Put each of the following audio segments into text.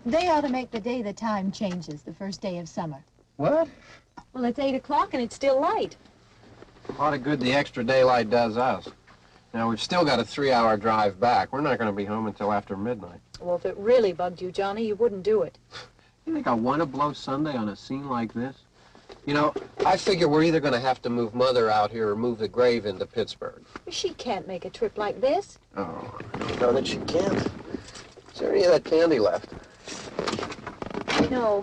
They ought to make the day the time changes, the first day of summer. What? Well, it's 8 o'clock and it's still light. A lot of good the extra daylight does us. Now, we've still got a 3-hour drive back. We're not going to be home until after midnight. Well, if it really bugged you, Johnny, you wouldn't do it. You think I want to blow Sunday on a scene like this? You know, I figure we're either going to have to move Mother out here or move the grave into Pittsburgh. She can't make a trip like this. Oh, no, that she can't. Is there any of that candy left? No.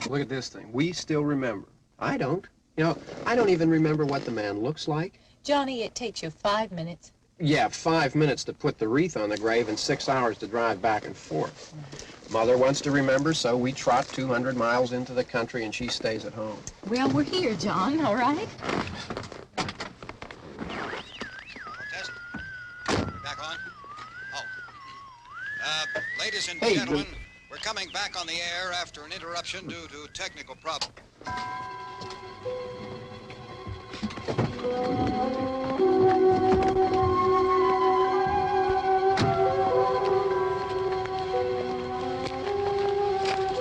Look at this thing. We still remember. I don't. You know, I don't even remember what the man looks like. Johnny, it takes you 5 minutes. Yeah, 5 minutes to put the wreath on the grave and 6 hours to drive back and forth. Mother wants to remember, so we trot 200 miles into the country and she stays at home. Well, we're here, John, all right? Test. Back on. Oh. Ladies and gentlemen, we're coming back on the air after an interruption due to technical problem.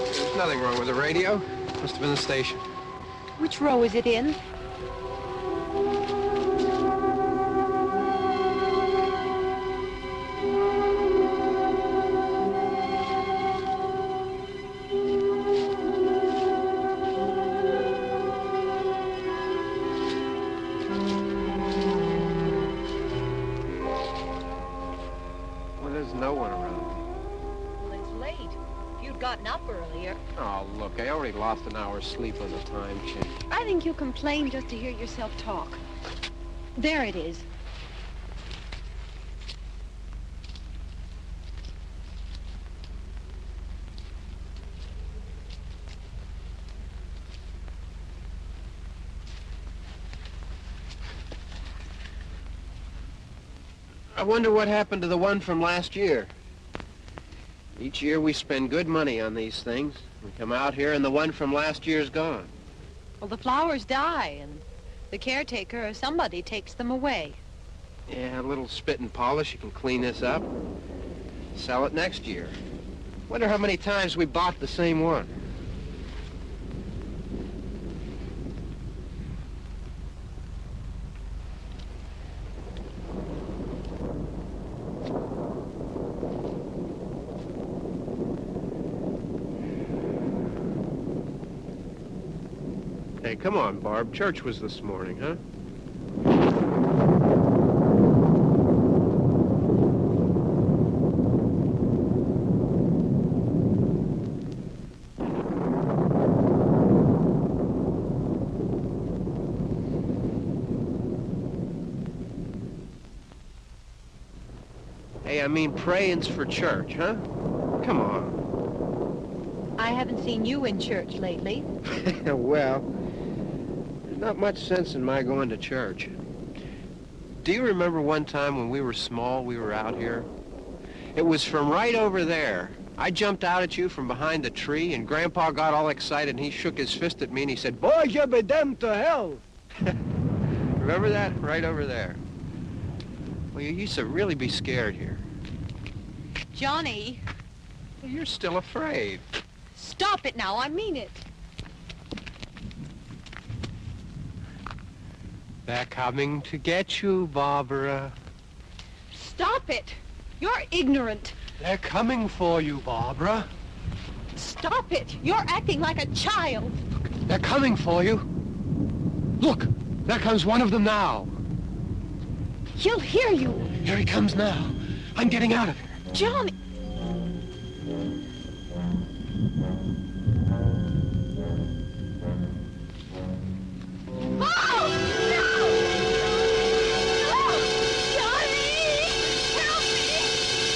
There's nothing wrong with the radio. Must have been the station. Which row is it in? Oh, look, I already lost an hour's sleep on the time change. I think you complain just to hear yourself talk. There it is. I wonder what happened to the one from last year. Each year we spend good money on these things. We come out here and the one from last year's gone. Well, the flowers die and the caretaker or somebody takes them away. Yeah, a little spit and polish. You can clean this up. Sell it next year. Wonder how many times we bought the same one. Hey, come on, Barb. Church was this morning, huh? Hey, I mean, praying's for church, huh? Come on. I haven't seen you in church lately. Well, there's not much sense in my going to church. Do you remember one time when we were small, we were out here? It was from right over there. I jumped out at you from behind the tree, and Grandpa got all excited, and he shook his fist at me, and he said, "Boy, you be damned to hell." Remember that? Right over there. Well, you used to really be scared here. Johnny. You're still afraid. Stop it now, I mean it. They're coming to get you, Barbara. Stop it. You're ignorant. They're coming for you, Barbara. Stop it. You're acting like a child. They're coming for you. Look, there comes one of them now. He'll hear you. Here he comes now. I'm getting out of here. Johnny. Oh, no! Oh, Johnny! Help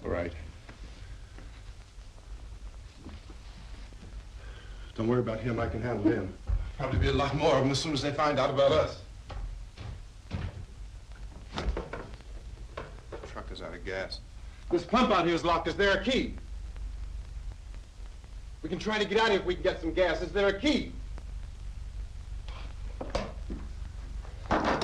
All right. Don't worry about him. I can handle him. Probably be a lot more of them as soon as they find out about us. The truck is out of gas. This pump out here is locked. Is there a key? We can try to get out of here if we can get some gas. Is there a key? I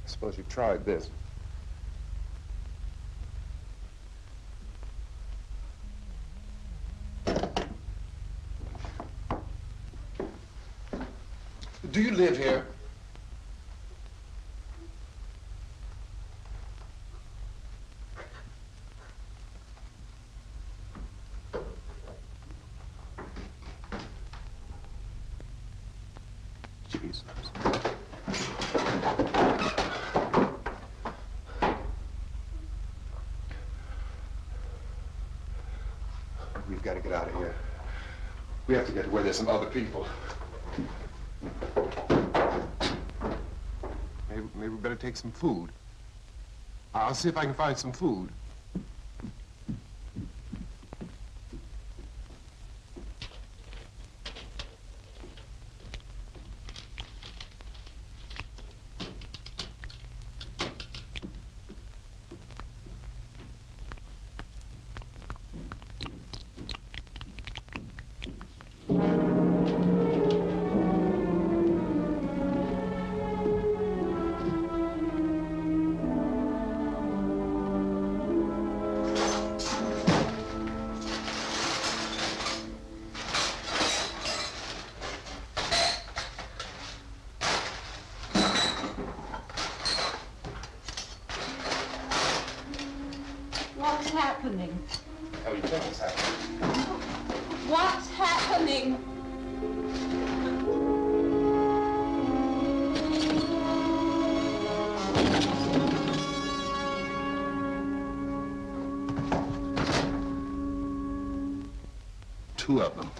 suppose you tried this. Do you live here? Jesus. We've got to get out of here. We have to get to where there's some other people. Maybe we better take some food. I'll see if I can find some food. What's happening? What the hell do you think is happening? What's happening? Two of them.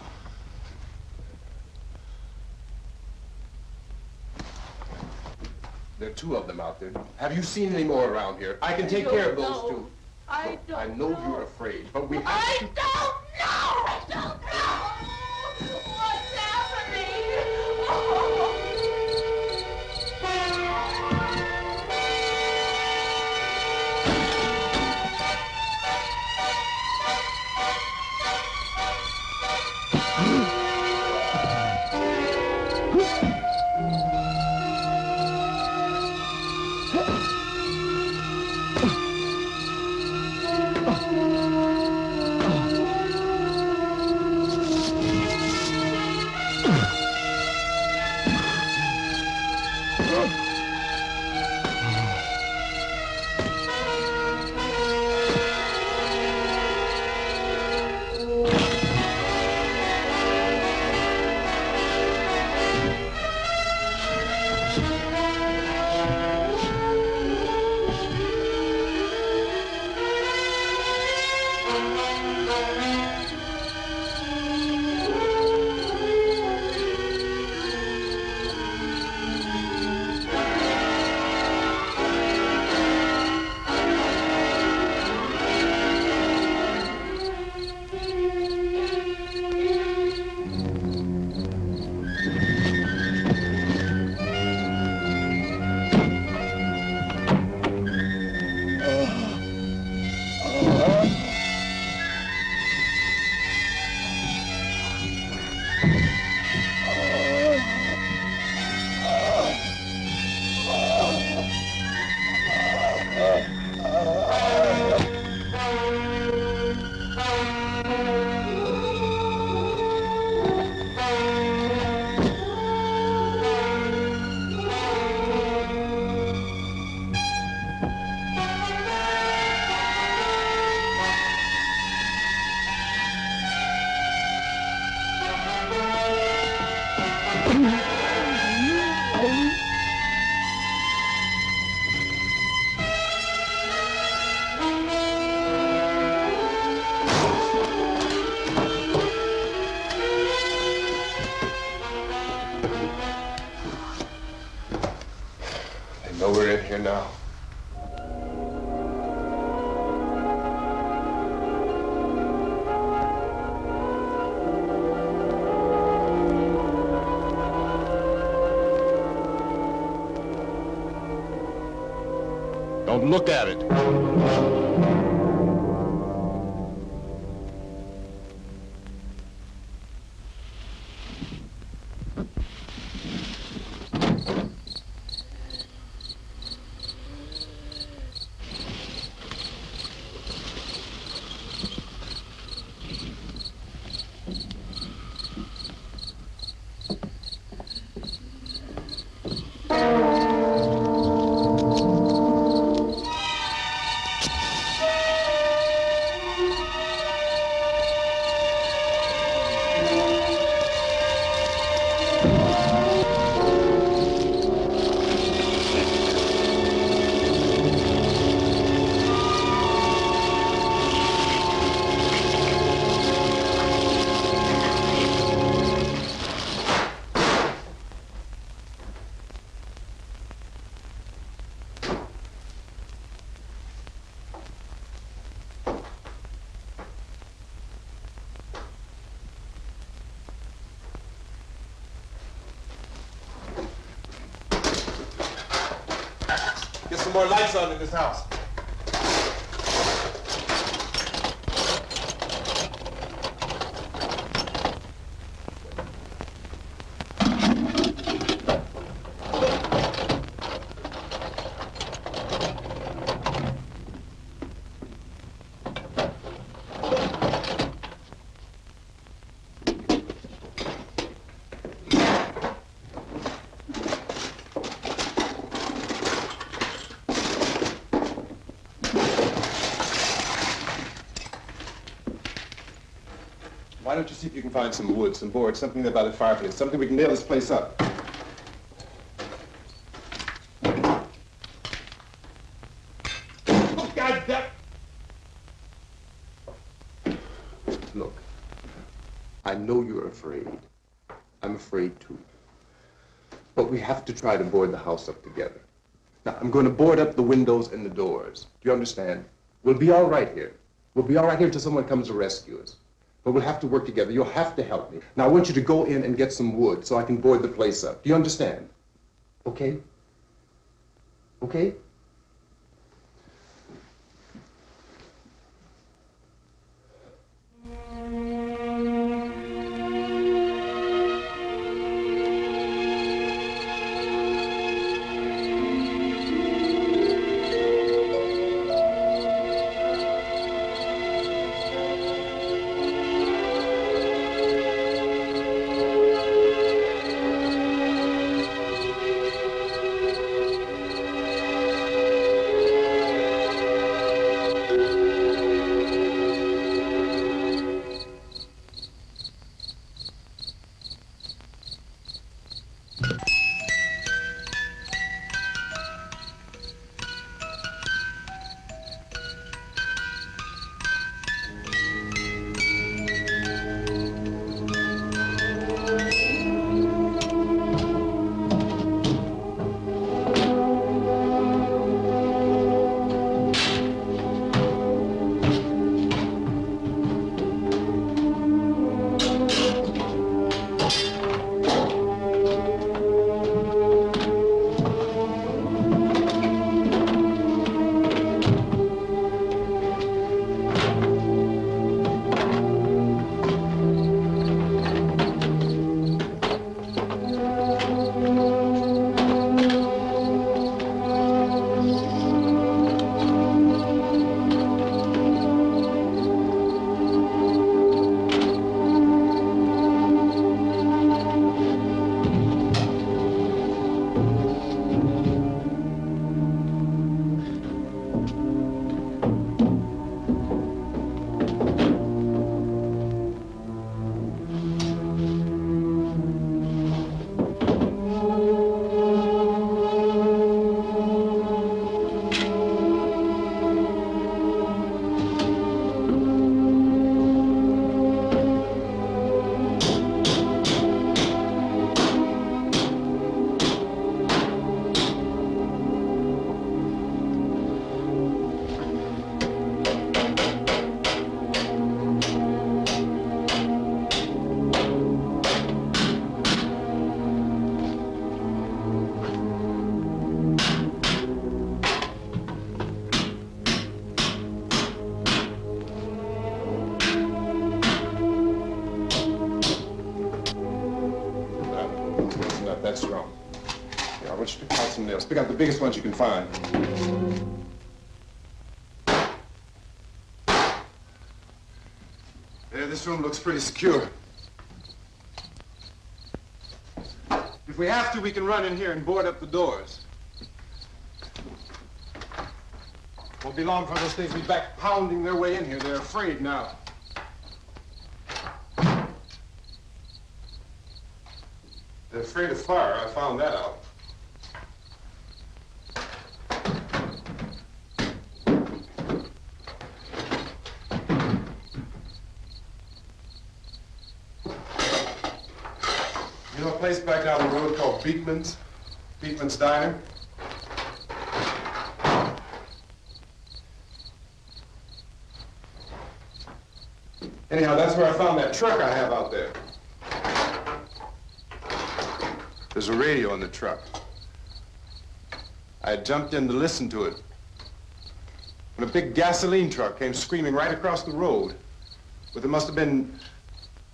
There are two of them out there. Have you seen any more around here? I can take care of those two. I know you're afraid, but we have to... I don't know! I don't know! What's happening? Oh. now. Don't look at it. Get some more lights on in this house. Why don't you see if you can find some wood, some board, something there by the fireplace, something we can nail this place up. Oh, God damn! Look, I know you're afraid. I'm afraid too. But we have to try to board the house up together. Now, I'm going to board up the windows and the doors. Do you understand? We'll be all right here. We'll be all right here until someone comes to rescue us. But we'll have to work together. You'll have to help me. Now, I want you to go in and get some wood so I can board the place up. Do you understand? Okay? Okay? that's wrong. Yeah, I want you to pick out some nails. Pick out the biggest ones you can find. Yeah, this room looks pretty secure. If we have to, we can run in here and board up the doors. Won't be long for those things to be back pounding their way in here. They're afraid now. They're afraid of fire. I found that out. You know a place back down the road called Beekman's? Beekman's Diner? Anyhow, that's where I found that truck I have out there. There's a radio in the truck. I jumped in to listen to it when a big gasoline truck came screaming right across the road. But there must have been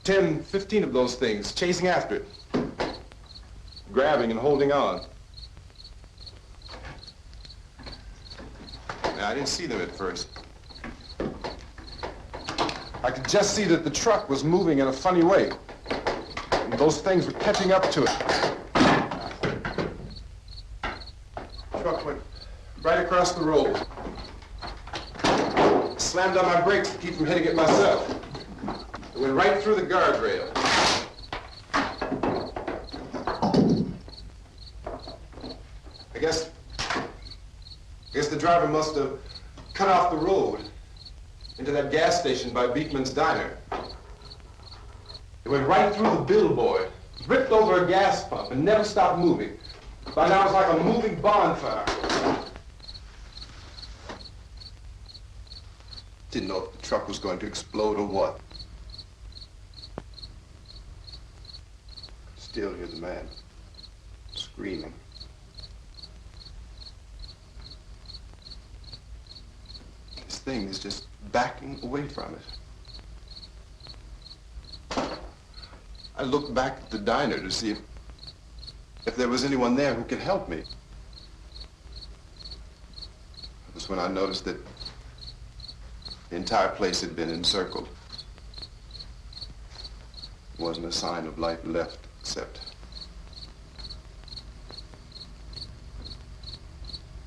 10, 15 of those things chasing after it, grabbing and holding on. Now, I didn't see them at first. I could just see that the truck was moving in a funny way. And those things were catching up to it. The truck went right across the road. Slammed on my brakes to keep from hitting it myself. It went right through the guardrail. I guess the driver must have cut off the road into that gas station by Beekman's Diner. It went right through the billboard, ripped over a gas pump, and never stopped moving. By now, it's like a moving bonfire. Didn't know if the truck was going to explode or what. Still hear the man screaming. This thing is just backing away from it. I looked back at the diner to see if there was anyone there who could help me. It was when I noticed that the entire place had been encircled. There wasn't a sign of life left except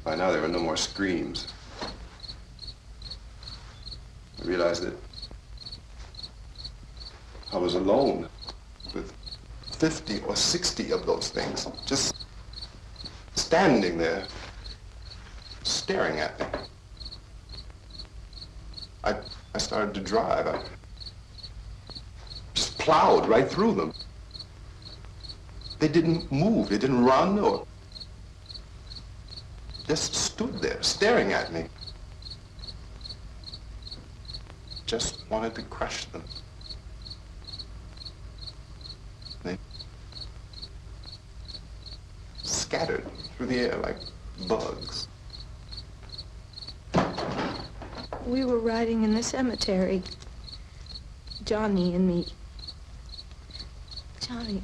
by now there were no more screams. I realized that I was alone with 50 or 60 of those things, just standing there, staring at me. I started to drive. I just plowed right through them. They didn't move, they didn't run or just stood there, staring at me. Just wanted to crush them. They scattered through the air like bugs. We were riding in the cemetery, Johnny and me. Johnny.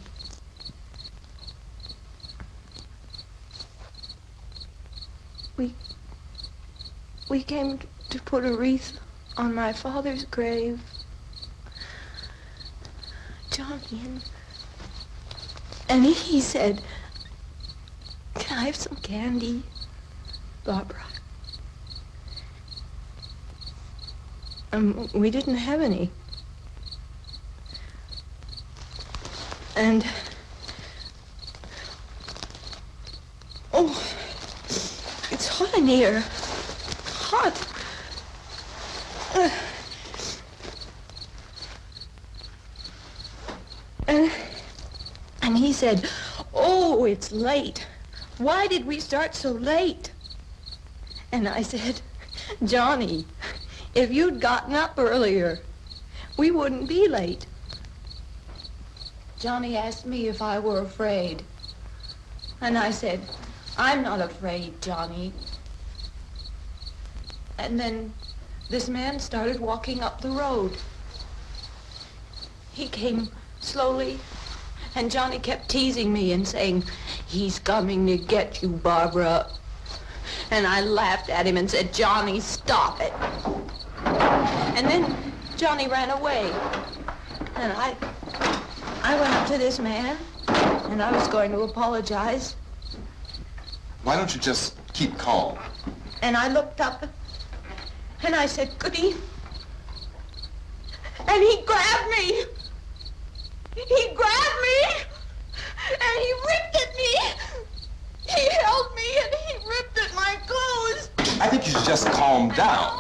We came to put a wreath on my father's grave. Johnny, and he said, "Can I have some candy, Barbara?" We didn't have any. And, oh, it's hot in here. Hot. And he said, "Oh, it's late. Why did we start so late?" And I said, "Johnny, if you'd gotten up earlier, we wouldn't be late." Johnny asked me if I were afraid. And I said, "I'm not afraid, Johnny." And then this man started walking up the road. He came slowly And Johnny kept teasing me and saying, "He's coming to get you, Barbara." And I laughed at him and said, "Johnny, stop it." And then Johnny ran away. And I went up to this man, and I was going to apologize. Why don't you just keep calm? And I looked up, and I said, "Goody." And he grabbed me. He grabbed me, and he ripped at me. He held me, and he ripped at my clothes. I think you should just calm down.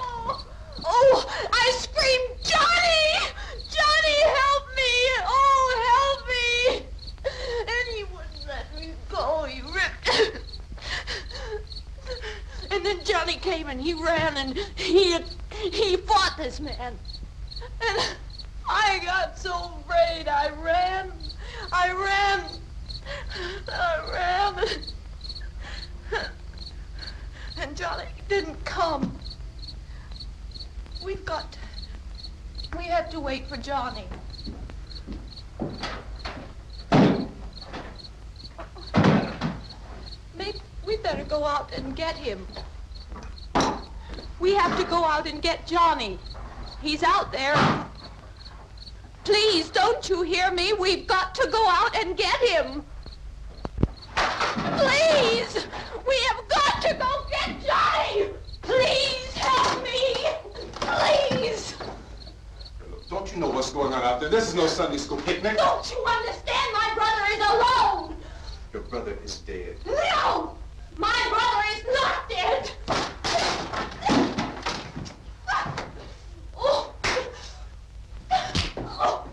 Oh, I screamed, "Johnny! Johnny, help me! Oh, help me!" And he wouldn't let me go. He ripped. And then Johnny came and he ran and he fought this man. And I got so afraid. I ran. And Johnny didn't come. We have to wait for Johnny. Maybe we better go out and get him. We have to go out and get Johnny. He's out there. Please, don't you hear me? We've got to go out and get him. Please! We have got to go get Johnny! Please help me! Please! Don't you know what's going on out there? This is no Sunday school picnic. Don't you understand? My brother is alone! Your brother is dead. No! My brother is not dead! Oh. Oh.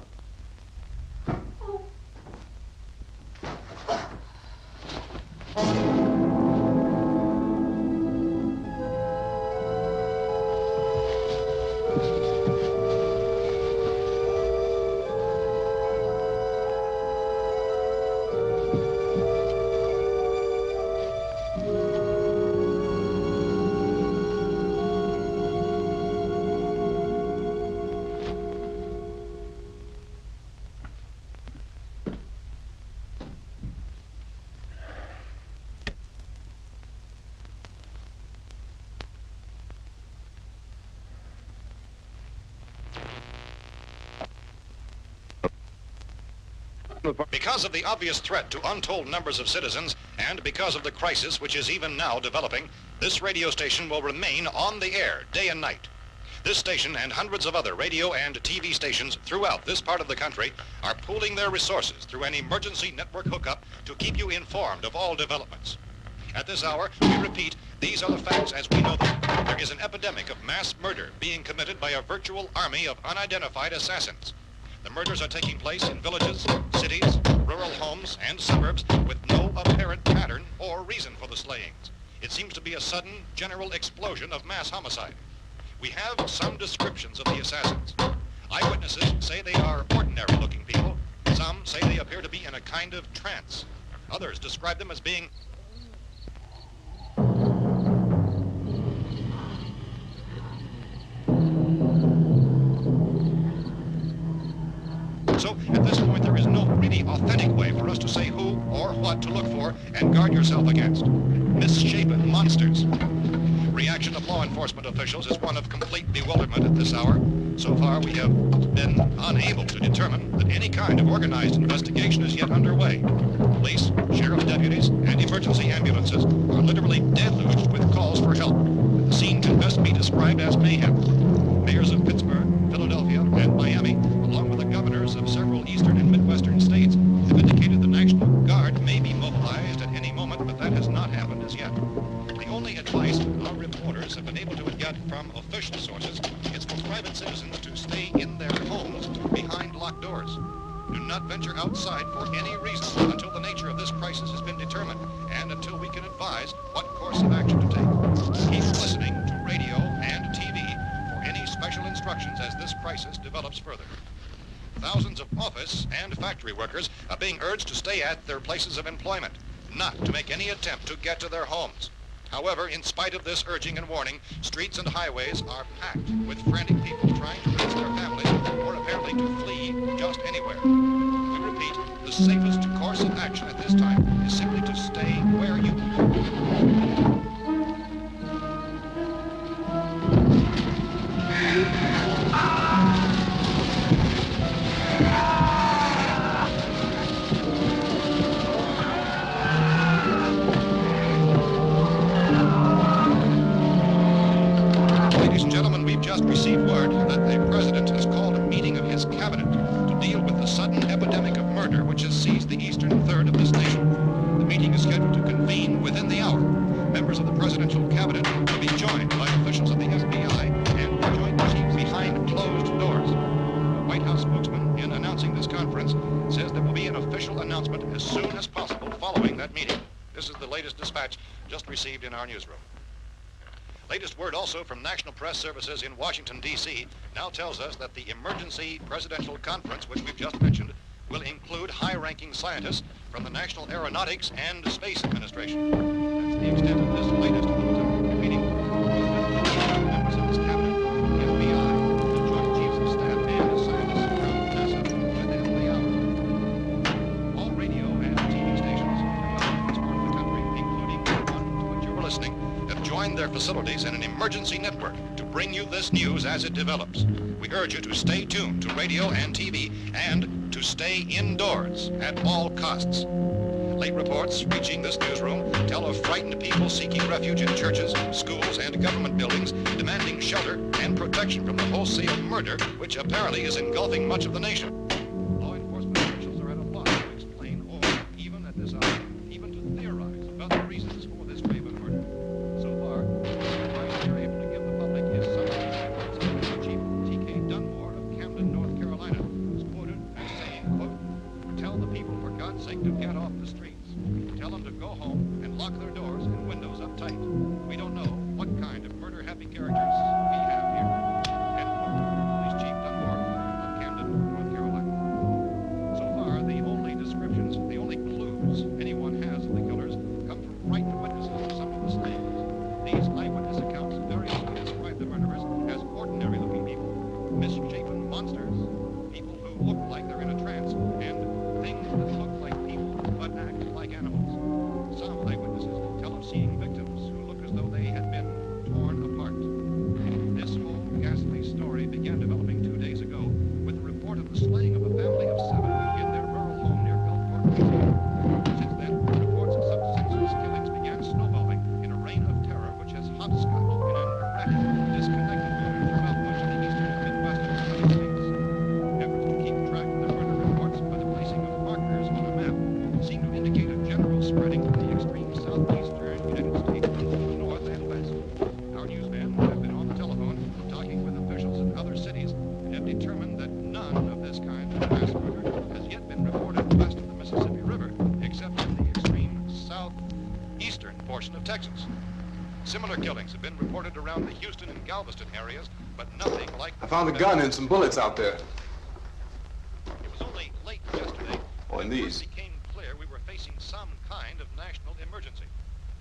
Because of the obvious threat to untold numbers of citizens, and because of the crisis which is even now developing, this radio station will remain on the air day and night. This station and hundreds of other radio and TV stations throughout this part of the country are pooling their resources through an emergency network hookup to keep you informed of all developments. At this hour, we repeat, these are the facts as we know them. There is an epidemic of mass murder being committed by a virtual army of unidentified assassins. The murders are taking place in villages, cities, rural homes, and suburbs with no apparent pattern or reason for the slayings. It seems to be a sudden, general explosion of mass homicide. We have some descriptions of the assassins. Eyewitnesses say they are ordinary-looking people. Some say they appear to be in a kind of trance. Others describe them as being So, at this point, there is no really authentic way for us to say who or what to look for and guard yourself against. Misshapen monsters. Reaction of law enforcement officials is one of complete bewilderment at this hour. So far, we have been unable to determine that any kind of organized investigation is yet underway. Police, sheriff's deputies, and emergency ambulances are literally deluged with calls for help. The scene can best be described as mayhem. Mayors of Pittsburgh, Philadelphia, and Miami, along with the governors of several eastern and midwestern states, have indicated the National Guard may be mobilized at any moment, but that has not happened as yet. The only advice our reporters have been able to get from official sources is for private citizens to stay in their homes behind locked doors. Do not venture outside for any reason until the nature of this crisis has been determined and until we can advise what course of action to take. Keep listening to radio and TV for any special instructions as this crisis develops further. Thousands of office and factory workers are being urged to stay at their places of employment, not to make any attempt to get to their homes. However, in spite of this urging and warning, streets and highways are packed with frantic people trying to reach their families or apparently to flee just anywhere. We repeat, the safest course of action at this time is simply to stay where you are. Ladies and gentlemen, we've just received word that the President has called a meeting of his cabinet to deal with the sudden epidemic of murder which has seized the eastern third of this nation. The meeting is scheduled to convene within the hour. Members of the presidential cabinet will be joined by officials of the FBI and the Joint Chiefs behind closed doors. The White House spokesman, in announcing this conference, says there will be an official announcement as soon as possible following that meeting. This is the latest dispatch just received in our newsroom. Latest word also from National Press Services in Washington, D.C. now tells us that the emergency presidential conference, which we've just mentioned, will include high-ranking scientists from the National Aeronautics and Space Administration. That's the extent of this latest bulletin. Meeting members of his cabinet, the FBI, the Joint Chiefs of Staff, and scientists from NASA within the hour. All radio and TV stations from this part of the country, including the one to which you were listening, have joined their facilities in an emergency network to bring you this news as it develops. We urge you to stay tuned to radio and TV and to stay indoors at all costs. Late reports reaching this newsroom tell of frightened people seeking refuge in churches, schools, and government buildings, demanding shelter and protection from the wholesale murder which apparently is engulfing much of the nation. Law enforcement officials are at a loss to explain or, even at this hour, even to theorize about the reasons for this grave of murder. So far, the advice they're able to give the public is some of the Chief T.K. Dunmore of Camden, North Carolina, who's quoted as saying, quote, "Tell the people, for God's sake, to get off the streets. Tell them to go home and lock their doors and windows up tight. We don't know what kind of murder-happy characters we have here." End quote. Police Chief Dunmore of Camden, North Carolina. So far, the only descriptions, the only clues anyone has of the killers come from frightened witnesses of some of the slayings. These eyewitness accounts variously describe the murderers as ordinary-looking people, misshapen monsters, people who look like they're in a trance, and things that look like people but act like animals. Some eyewitnesses tell of seeing victims who look as though they had been torn apart. This whole ghastly story began developing 2 days ago with the report of the slaying of a family of 7 in their rural home near Gulfport, Louisiana. Since then, reports of such senseless killings began snowballing in a reign of terror which has hopscotched in an erratic, disconnected manner throughout much of the eastern and midwestern United States. Efforts to keep track of the murder reports by the placing of markers on a map seem to indicate a general spreading from the extreme southeastern United States to the north and west. Our newsmen have been on the telephone talking with officials in other cities and have determined that none of this kind of mass murder has yet been reported west of the Mississippi River, except in the extreme southeastern portion of Texas. Similar killings have been reported around the Houston and Galveston areas, but nothing like... I found a gun and some bullets out there. It was only late yesterday Oh, and when it these. first became clear we were facing some kind of national emergency.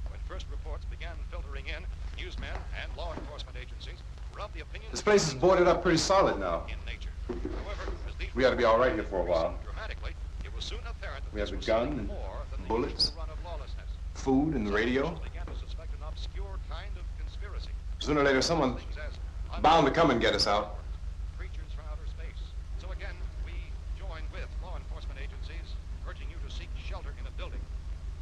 When first reports began filtering in, newsmen and law enforcement agencies were of the opinion This place is boarded up pretty solid now. in nature. However, as these We ought to be all right here for a while. dramatically, it was soon apparent that We have this a was gun something and more than the bullets. usual run of lawlessness. Food and the radio. Officials began to suspect an obscure kind of conspiracy. Sooner or later, someone Things as bound to come and get us out. creatures from outer space. So again, we join with law enforcement agencies, urging you to seek shelter in a building.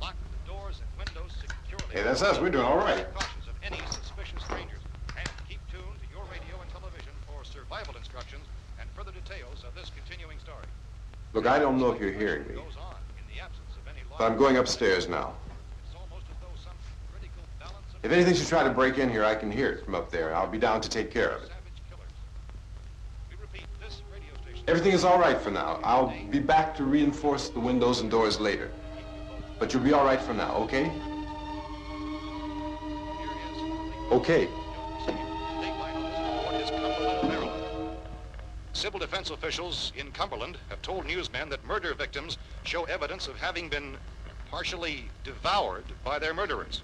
Lock the doors and windows securely. Hey, that's us. We're doing all right. Cautions of any suspicious strangers. And keep tuned to your radio and television for survival instructions and further details of this continuing story. Look, I don't know if you're hearing me, Goes on in the absence of any law. but I'm going upstairs now. It's almost as though some critical balance of If anything should try to break in here, I can hear it from up there. I'll be down to take care of it. savage killers. We repeat, this radio station. Everything is all right for now. I'll be back to reinforce the windows and doors later. But you'll be all right for now, okay? Okay. Civil defense officials in Cumberland have told newsmen that murder victims show evidence of having been partially devoured by their murderers.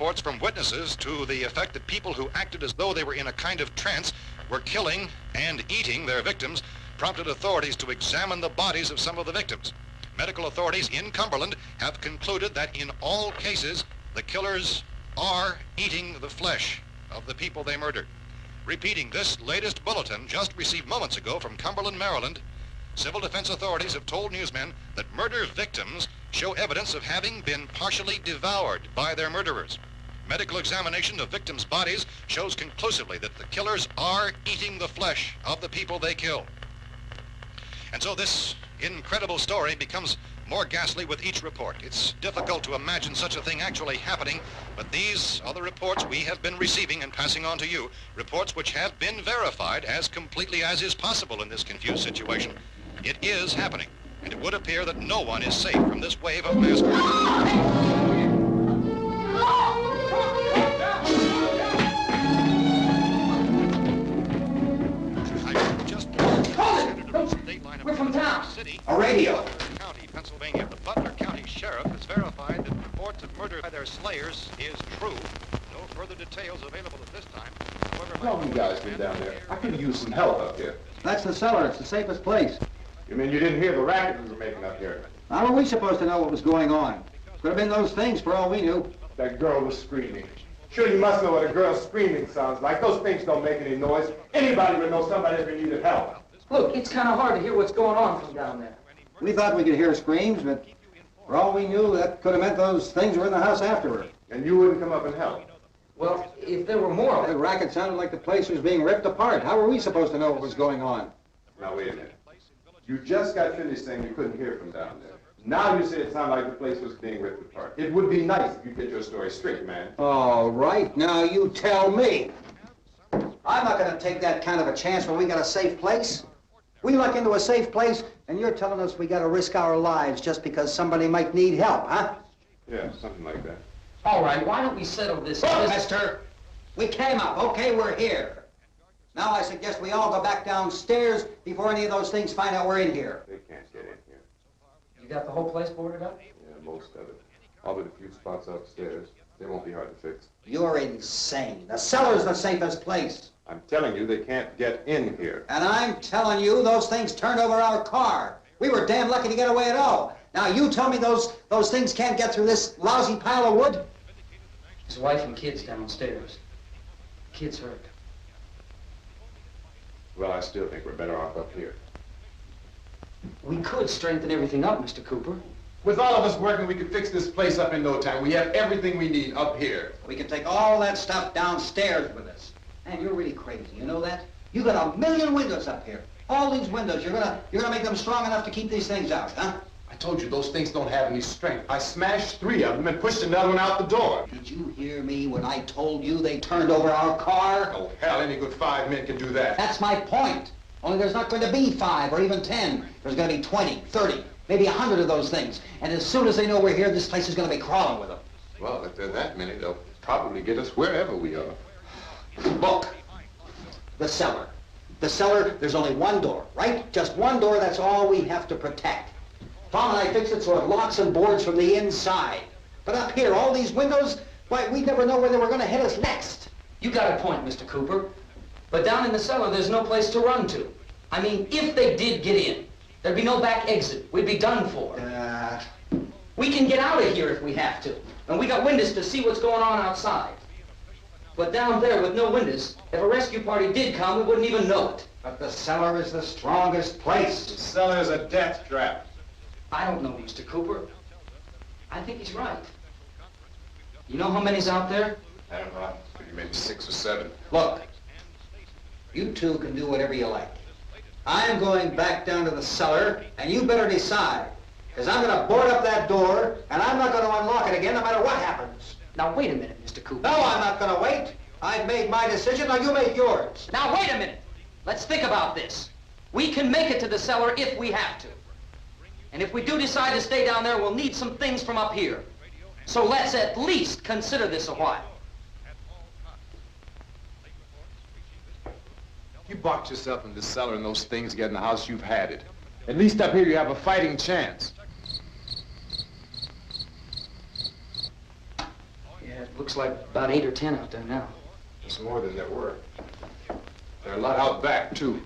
reports from witnesses to the effect that people who acted as though they were in a kind of trance were killing and eating their victims prompted authorities to examine the bodies of some of the victims. Medical authorities in Cumberland have concluded that in all cases, the killers are eating the flesh of the people they murdered. Repeating this latest bulletin just received moments ago from Cumberland, Maryland, civil defense authorities have told newsmen that murder victims show evidence of having been partially devoured by their murderers. Medical examination of victims' bodies shows conclusively that the killers are eating the flesh of the people they kill. And so this incredible story becomes more ghastly with each report. It's difficult to imagine such a thing actually happening, but these are the reports we have been receiving and passing on to you, reports which have been verified as completely as is possible in this confused situation. It is happening, and it would appear that no one is safe from this wave of mass murder. We're from town. A radio. County, Pennsylvania. The Butler County Sheriff has verified that reports of murder by their slayers is true. No further details available at this time. However, How long you guys been down there? I could use some help up here. That's the cellar. It's the safest place. You mean you didn't hear the racket we were making up here? How are we supposed to know what was going on? Could have been those things for all we knew. That girl was screaming. Sure, you must know what a girl screaming sounds like. Those things don't make any noise. Anybody would know somebody ever needed help. Look, it's kind of hard to hear what's going on from down there. We thought we could hear screams, but for all we knew, that could have meant those things were in the house afterward. And you wouldn't come up and help? Well, if there were more of The it... racket sounded like the place was being ripped apart. How were we supposed to know what was going on? Now, wait a minute. You just got finished saying you couldn't hear from down there. Now you say it sounded like the place was being ripped apart. It would be nice if you get your story straight, man. All right, now you tell me. I'm not going to take that kind of a chance when we got a safe place. We luck into a safe place, and you're telling us we got to risk our lives just because somebody might need help, huh? Yeah, something like that. All right, why don't we settle this... Look, mister, we came up. Okay, we're here. Now I suggest we all go back downstairs before any of those things find out we're in here. They can't get in here. You got the whole place boarded up? Yeah, most of it. All but a few spots upstairs. They won't be hard to fix. You're insane. The cellar's the safest place. I'm telling you, they can't get in here. And I'm telling you, those things turned over our car. We were damn lucky to get away at all. Now you tell me those things can't get through this lousy pile of wood? His wife and kids downstairs. Kids hurt. Well, I still think we're better off up here. We could strengthen everything up, Mr. Cooper. With all of us working, we could fix this place up in no time. We have everything we need up here. We can take all that stuff downstairs with us. Man, you're really crazy, you know that? You got 1 million windows up here. All these windows, you're gonna make them strong enough to keep these things out, huh? I told you, those things don't have any strength. I smashed 3 of them and pushed another one out the door. Did you hear me when I told you they turned over our car? Oh, hell, any good 5 men can do that. That's my point. Only there's not going to be 5 or even 10. There's going to be 20, 30, maybe 100 of those things. And as soon as they know we're here, this place is going to be crawling with them. Well, if there are that many, they'll probably get us wherever we are. Look, the cellar. The cellar, there's only one door, right? Just one door, that's all we have to protect. Tom and I fixed it so it locks and boards from the inside. But up here, all these windows, why, we'd never know where they were going to hit us next. You got a point, Mr. Cooper. But down in the cellar, there's no place to run to. I mean, if they did get in, there'd be no back exit. We'd be done for. We can get out of here if we have to. And we got windows to see what's going on outside. But down there with no windows, if a rescue party did come, we wouldn't even know it. But the cellar is the strongest place. The cellar is a death trap. I don't know, Mr. Cooper. I think he's right. You know how many's out there? I don't know. Maybe 6 or 7. Look, you two can do whatever you like. I'm going back down to the cellar, and you better decide. Because I'm going to board up that door, and I'm not going to unlock it again no matter what happens. Now, wait a minute, Mr. Cooper. No, I'm not going to wait. I've made my decision, now you make yours. Now, wait a minute. Let's think about this. We can make it to the cellar if we have to. And if we do decide to stay down there, we'll need some things from up here. So let's at least consider this a while. You box yourself in the cellar and those things get in the house, you've had it. At least up here you have a fighting chance. Yeah, Looks like about 8 or 10 out there now. It's more than there were. There are a lot out back, too.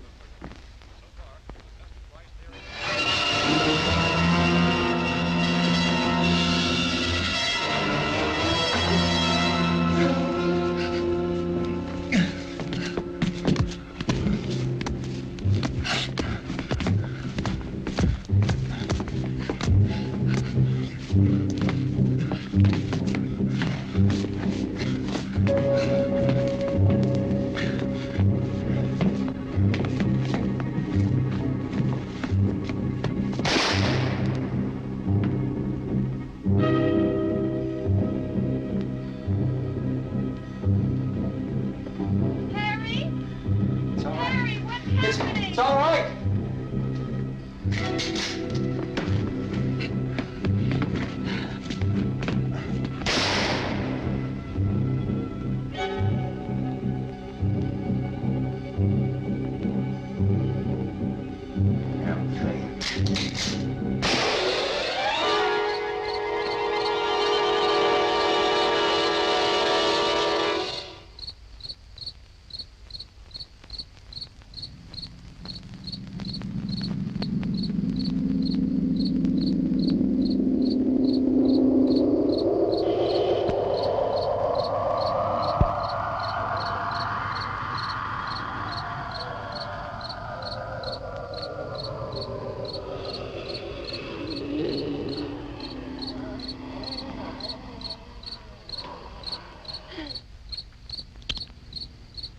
It's all right.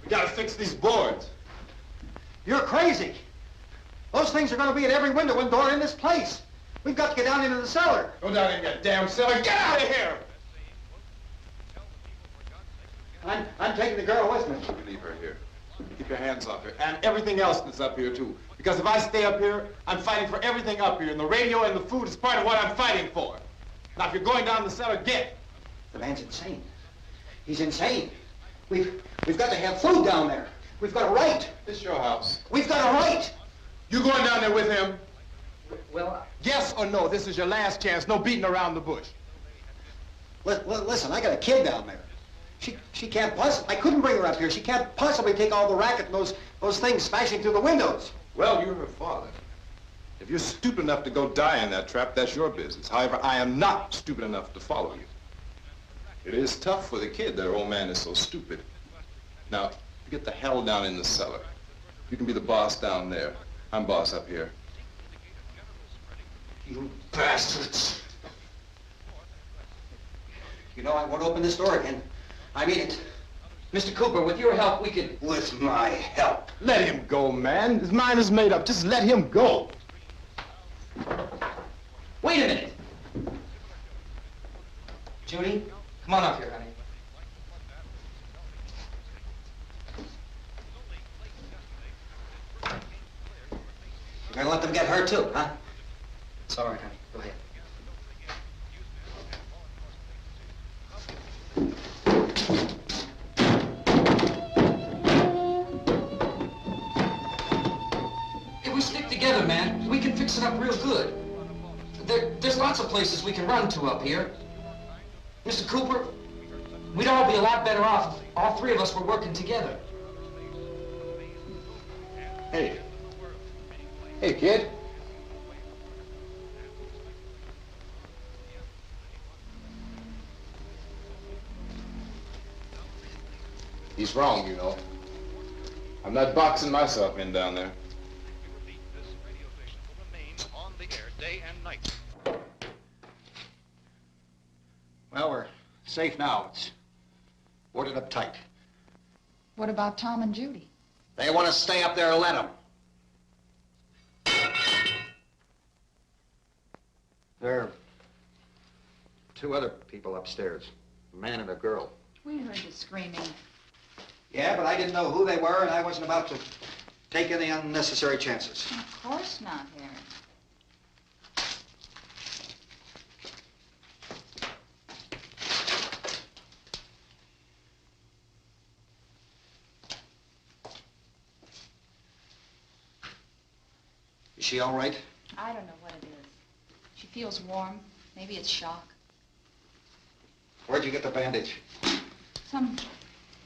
We gotta fix these boards. You're crazy. Those things are going to be at every window and door in this place. We've got to get down into the cellar. Go down in that damn cellar. Get out of here! I'm taking the girl with me. You leave her here. Keep your hands off her. And everything else that's up here, too. Because if I stay up here, I'm fighting for everything up here. And the radio and the food is part of what I'm fighting for. Now, if you're going down the cellar, get. The man's insane. He's insane. We've got to have food down there. We've got a right. This is your house. We've got a right. You going down there with him? Well, Yes or no? This is your last chance. No beating around the bush. Listen, I got a kid down there. She can't possibly, I couldn't bring her up here. She can't possibly take all the racket and those things smashing through the windows. Well, you're her father. If you're stupid enough to go die in that trap, that's your business. However, I am not stupid enough to follow you. It is tough for the kid that her old man is so stupid. Now, get the hell down in the cellar. You can be the boss down there. I'm boss up here. You bastards. You know, I won't open this door again. I mean it. Mr. Cooper, with your help, we could... With my help. Let him go, man. His mind is made up. Just let him go. Wait a minute. Judy, come on up here, honey. You're gonna let them get hurt too, huh? It's all right, honey. Go ahead. If we stick together, man, we can fix it up real good. There's lots of places we can run to up here. Mr. Cooper, we'd all be a lot better off if all three of us were working together. Hey. Hey, kid. He's wrong, you know. I'm not boxing myself in down there. This radio station will remain on the air day and night. Well, we're safe now. It's boarded up tight. What about Tom and Judy? They want to stay up there, let them. There are two other people upstairs, a man and a girl. We heard the screaming. Yeah, but I didn't know who they were, and I wasn't about to take any unnecessary chances. Of course not, Harry. Is she all right? I don't know what it is. She feels warm. Maybe it's shock. Where'd you get the bandage? Some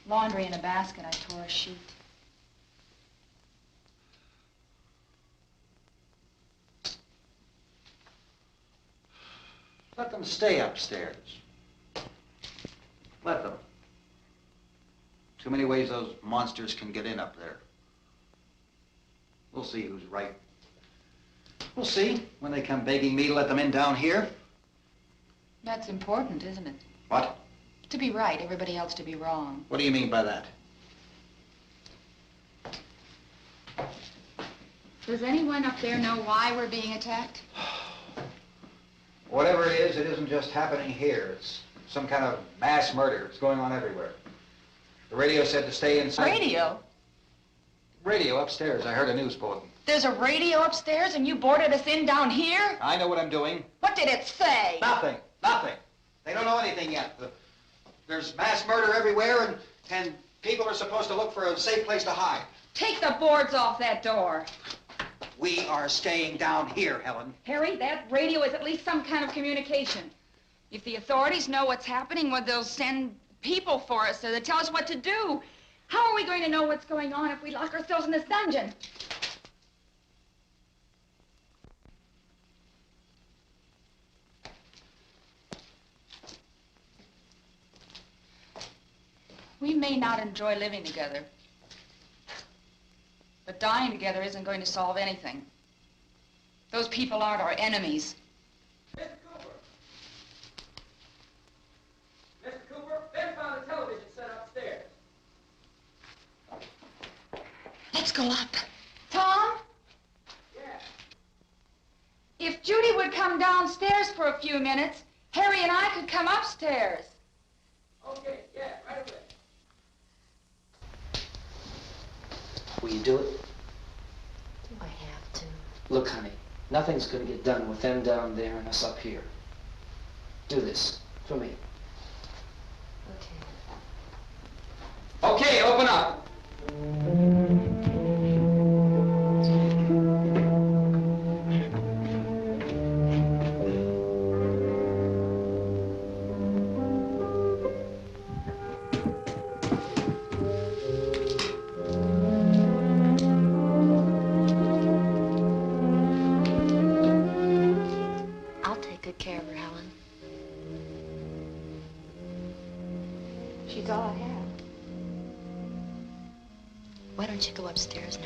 laundry in a basket. I tore a sheet. Let them stay upstairs. Let them. Too many ways those monsters can get in up there. We'll see who's right. We'll see when they come begging me to let them in down here. That's important, isn't it? What? To be right, everybody else to be wrong. What do you mean by that? Does anyone up there know why we're being attacked? Whatever it isn't just happening here. It's some kind of mass murder. It's going on everywhere. The radio said to stay inside. Radio? Radio upstairs. I heard a news bulletin. There's a radio upstairs and you boarded us in down here? I know what I'm doing. What did it say? Nothing. Nothing. They don't know anything yet. There's mass murder everywhere, and people are supposed to look for a safe place to hide. Take the boards off that door. We are staying down here, Helen. Harry, that radio is at least some kind of communication. If the authorities know what's happening, well, they'll send people for us to tell us what to do. How are we going to know what's going on if we lock ourselves in this dungeon? We may not enjoy living together, but dying together isn't going to solve anything. Those people aren't our enemies. Mr. Cooper! Mr. Cooper, Ben found a television set upstairs. Let's go up. Tom? Yeah. If Judy would come downstairs for a few minutes, Harry and I could come upstairs. Okay, yeah, right away. Will you do it? Do I have to? Look, honey, nothing's gonna get done with them down there and us up here. Do this for me. Okay. Okay, open up. I'll take good care of her, Helen. She's all I have. Why don't you go upstairs now?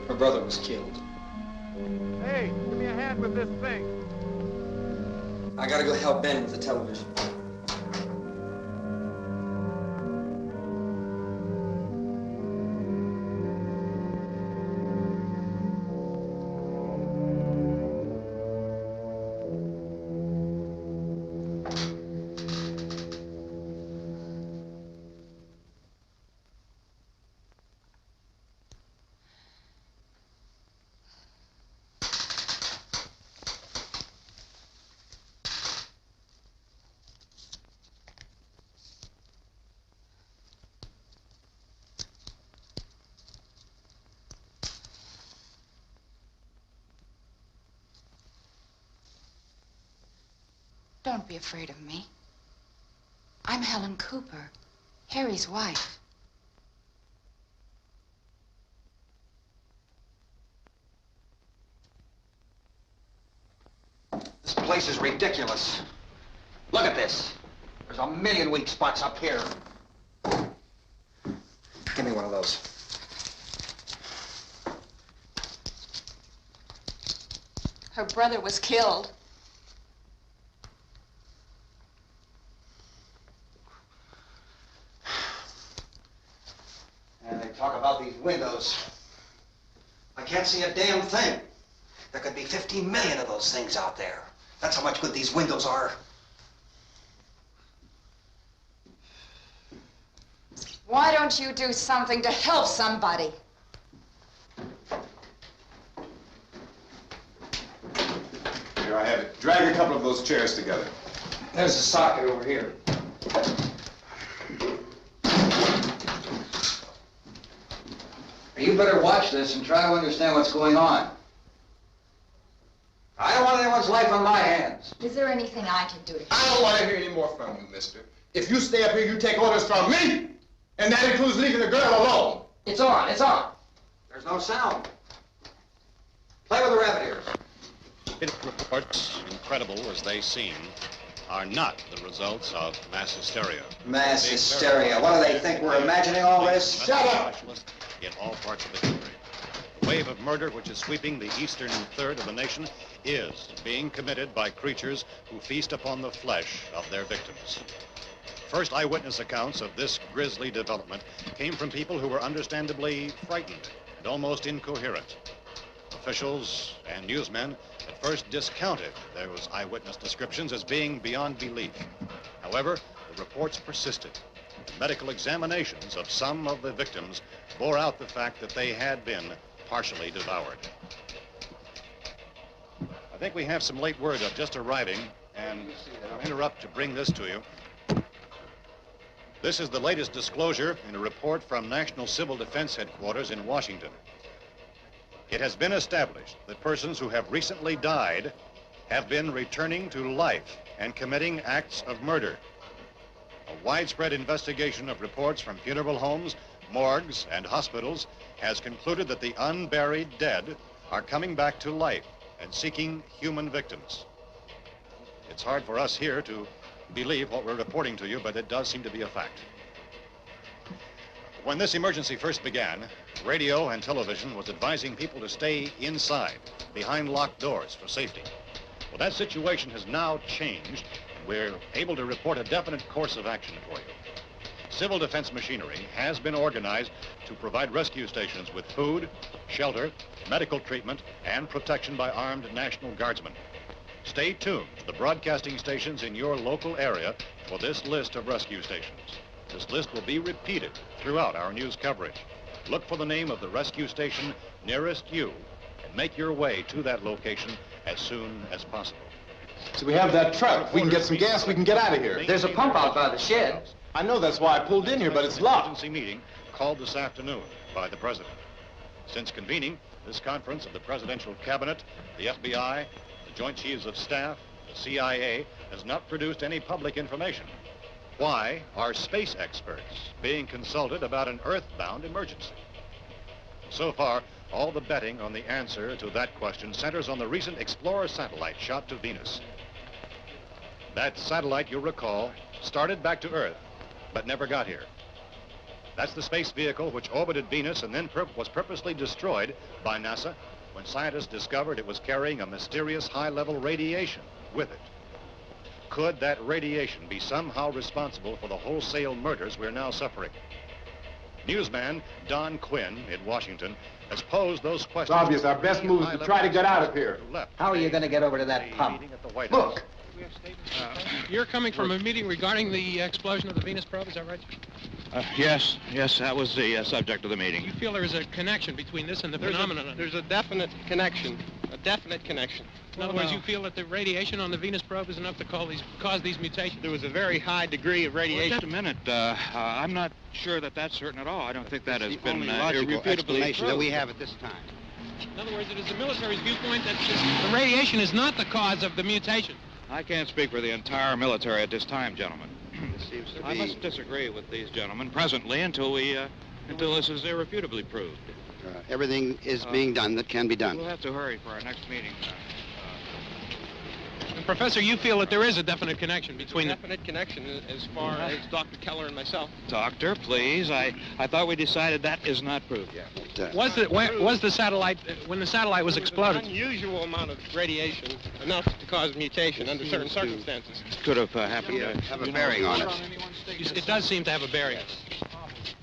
Her brother was killed. Hey, give me a hand with this thing. I gotta go help Ben with the television. Don't be afraid of me. I'm Helen Cooper, Harry's wife. This place is ridiculous. Look at this. There's a million weak spots up here. Give me one of those. Her brother was killed. And they talk about these windows. I can't see a damn thing. There could be 15 million of those things out there. That's how much good these windows are. Why don't you do something to help somebody? Here I have it. Drag a couple of those chairs together. There's a socket over here. You better watch this and try to understand what's going on. I don't want anyone's life on my hands. Is there anything I can do to help? I don't want to hear any more from you, mister. If you stay up here, you take orders from me. And that includes leaving the girl alone. It's on, it's on. There's no sound. Play with the rabbit ears. Reports, incredible as they seem, are not the results of mass hysteria. Mass hysteria. What do they think? We're imagining all this? Shut up! In all parts of the country. The wave of murder which is sweeping the eastern third of the nation is being committed by creatures who feast upon the flesh of their victims. First eyewitness accounts of this grisly development came from people who were understandably frightened and almost incoherent. Officials and newsmen at first discounted those eyewitness descriptions as being beyond belief. However, the reports persisted. The medical examinations of some of the victims bore out the fact that they had been partially devoured. I think we have some late word of just arriving, and I'll interrupt to bring this to you. This is the latest disclosure in a report from National Civil Defense Headquarters in Washington. It has been established that persons who have recently died have been returning to life and committing acts of murder. A widespread investigation of reports from funeral homes, morgues, and hospitals has concluded that the unburied dead are coming back to life and seeking human victims. It's hard for us here to believe what we're reporting to you, but it does seem to be a fact. When this emergency first began, radio and television was advising people to stay inside, behind locked doors for safety. Well, that situation has now changed. We're able to report a definite course of action for you. Civil defense machinery has been organized to provide rescue stations with food, shelter, medical treatment, and protection by armed National Guardsmen. Stay tuned to the broadcasting stations in your local area for this list of rescue stations. This list will be repeated throughout our news coverage. Look for the name of the rescue station nearest you and make your way to that location as soon as possible. So we have that truck. We can get some gas. We can get out of here. There's a pump out by the shed. I know, that's why I pulled in here, but it's locked. Emergency meeting called this afternoon by the President. Since convening this conference of the Presidential Cabinet, the FBI, the Joint Chiefs of Staff, the CIA has not produced any public information. Why are space experts being consulted about an Earth-bound emergency? So far, all the betting on the answer to that question centers on the recent Explorer satellite shot to Venus. That satellite, you'll recall, started back to Earth, but never got here. That's the space vehicle which orbited Venus and then was purposely destroyed by NASA when scientists discovered it was carrying a mysterious high-level radiation with it. Could that radiation be somehow responsible for the wholesale murders we're now suffering? Newsman Don Quinn in Washington has posed those questions. It's obvious our best move is to try to get out of here. How are you going to get over to that pump? Look! You're coming from a meeting regarding the explosion of the Venus probe, is that right? Yes, that was the subject of the meeting. You feel there is a connection between this and the phenomenon? There's a definite connection. In other words, you feel that the radiation on the Venus probe is enough to cause these mutations? There was a very high degree of radiation. Well, just a minute. I'm not sure that that's certain at all. I don't think that has been only logical irrefutably explanation proved. that we have at this time. In other words, it is the military's viewpoint that the radiation is not the cause of the mutation. I can't speak for the entire military at this time, gentlemen. This seems to I be... must disagree with these gentlemen presently until this is irrefutably proved. everything is being done that can be done. We'll have to hurry for our next meeting. And Professor, you feel that there is a definite connection between a definite connection as far as Dr. Keller and myself. Doctor, please. I thought we decided that is not proved yet. Was the satellite, when the satellite was exploded? An unusual amount of radiation, enough to cause mutation under certain circumstances. Could have happened. Have a bearing on it. It does seem to have a bearing.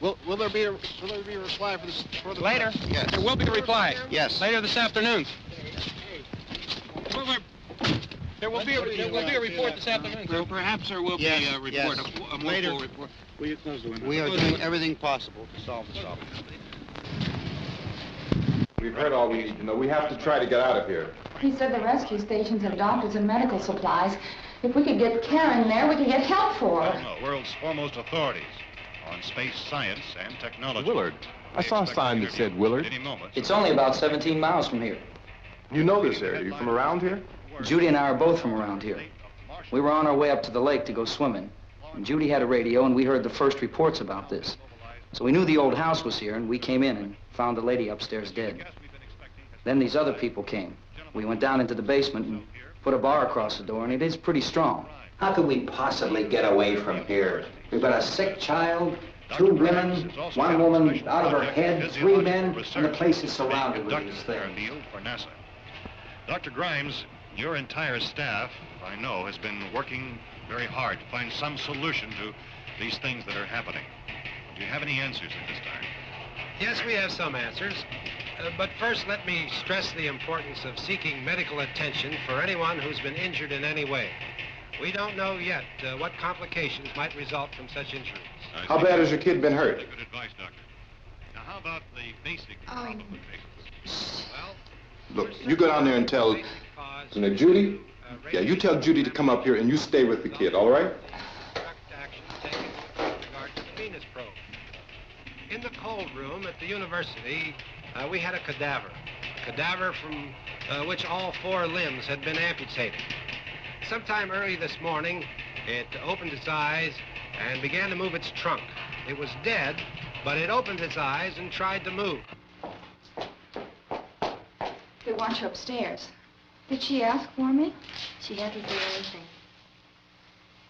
Will there be a reply for the later? Yes. There will be a reply. Yes. Later this afternoon. There will be a report this afternoon. Well, perhaps there will be a report, a more full report. Will you close the window? We are doing everything possible to solve this problem. We've heard all we need to know. We have to try to get out of here. He said the rescue stations have doctors and medical supplies. If we could get care in there, we could get help for her. The world's foremost authorities on space science and technology. Willard. I saw a sign that said Willard. It's only about 17 miles from here. You know this area. You from around here? Judy and I are both from around here. We were on our way up to the lake to go swimming. And Judy had a radio, and we heard the first reports about this. So we knew the old house was here, and we came in and found the lady upstairs dead. Then these other people came. We went down into the basement and put a bar across the door, and it is pretty strong. How could we possibly get away from here? We've got a sick child, 2 women, 1 woman out of her head, 3 men, and the place is surrounded with these things. For NASA. Dr. Grimes, your entire staff, I know, has been working very hard to find some solution to these things that are happening. Do you have any answers at this time? Yes, we have some answers. But first, let me stress the importance of seeking medical attention for anyone who's been injured in any way. We don't know yet what complications might result from such injuries. How bad has your kid been hurt? Good advice, Doctor. Now, how about the basic problem with patients? Well, Look, you go down there and tell, isn't it Judy? Yeah, you tell Judy to come up here and you stay with the kid, all right? Action taken with regard to the Venus probe. In the cold room at the university, we had a cadaver from which all 4 limbs had been amputated. Sometime early this morning, it opened its eyes and began to move its trunk. It was dead, but it opened its eyes and tried to move. They want you upstairs. Did she ask for me? She hasn't done anything.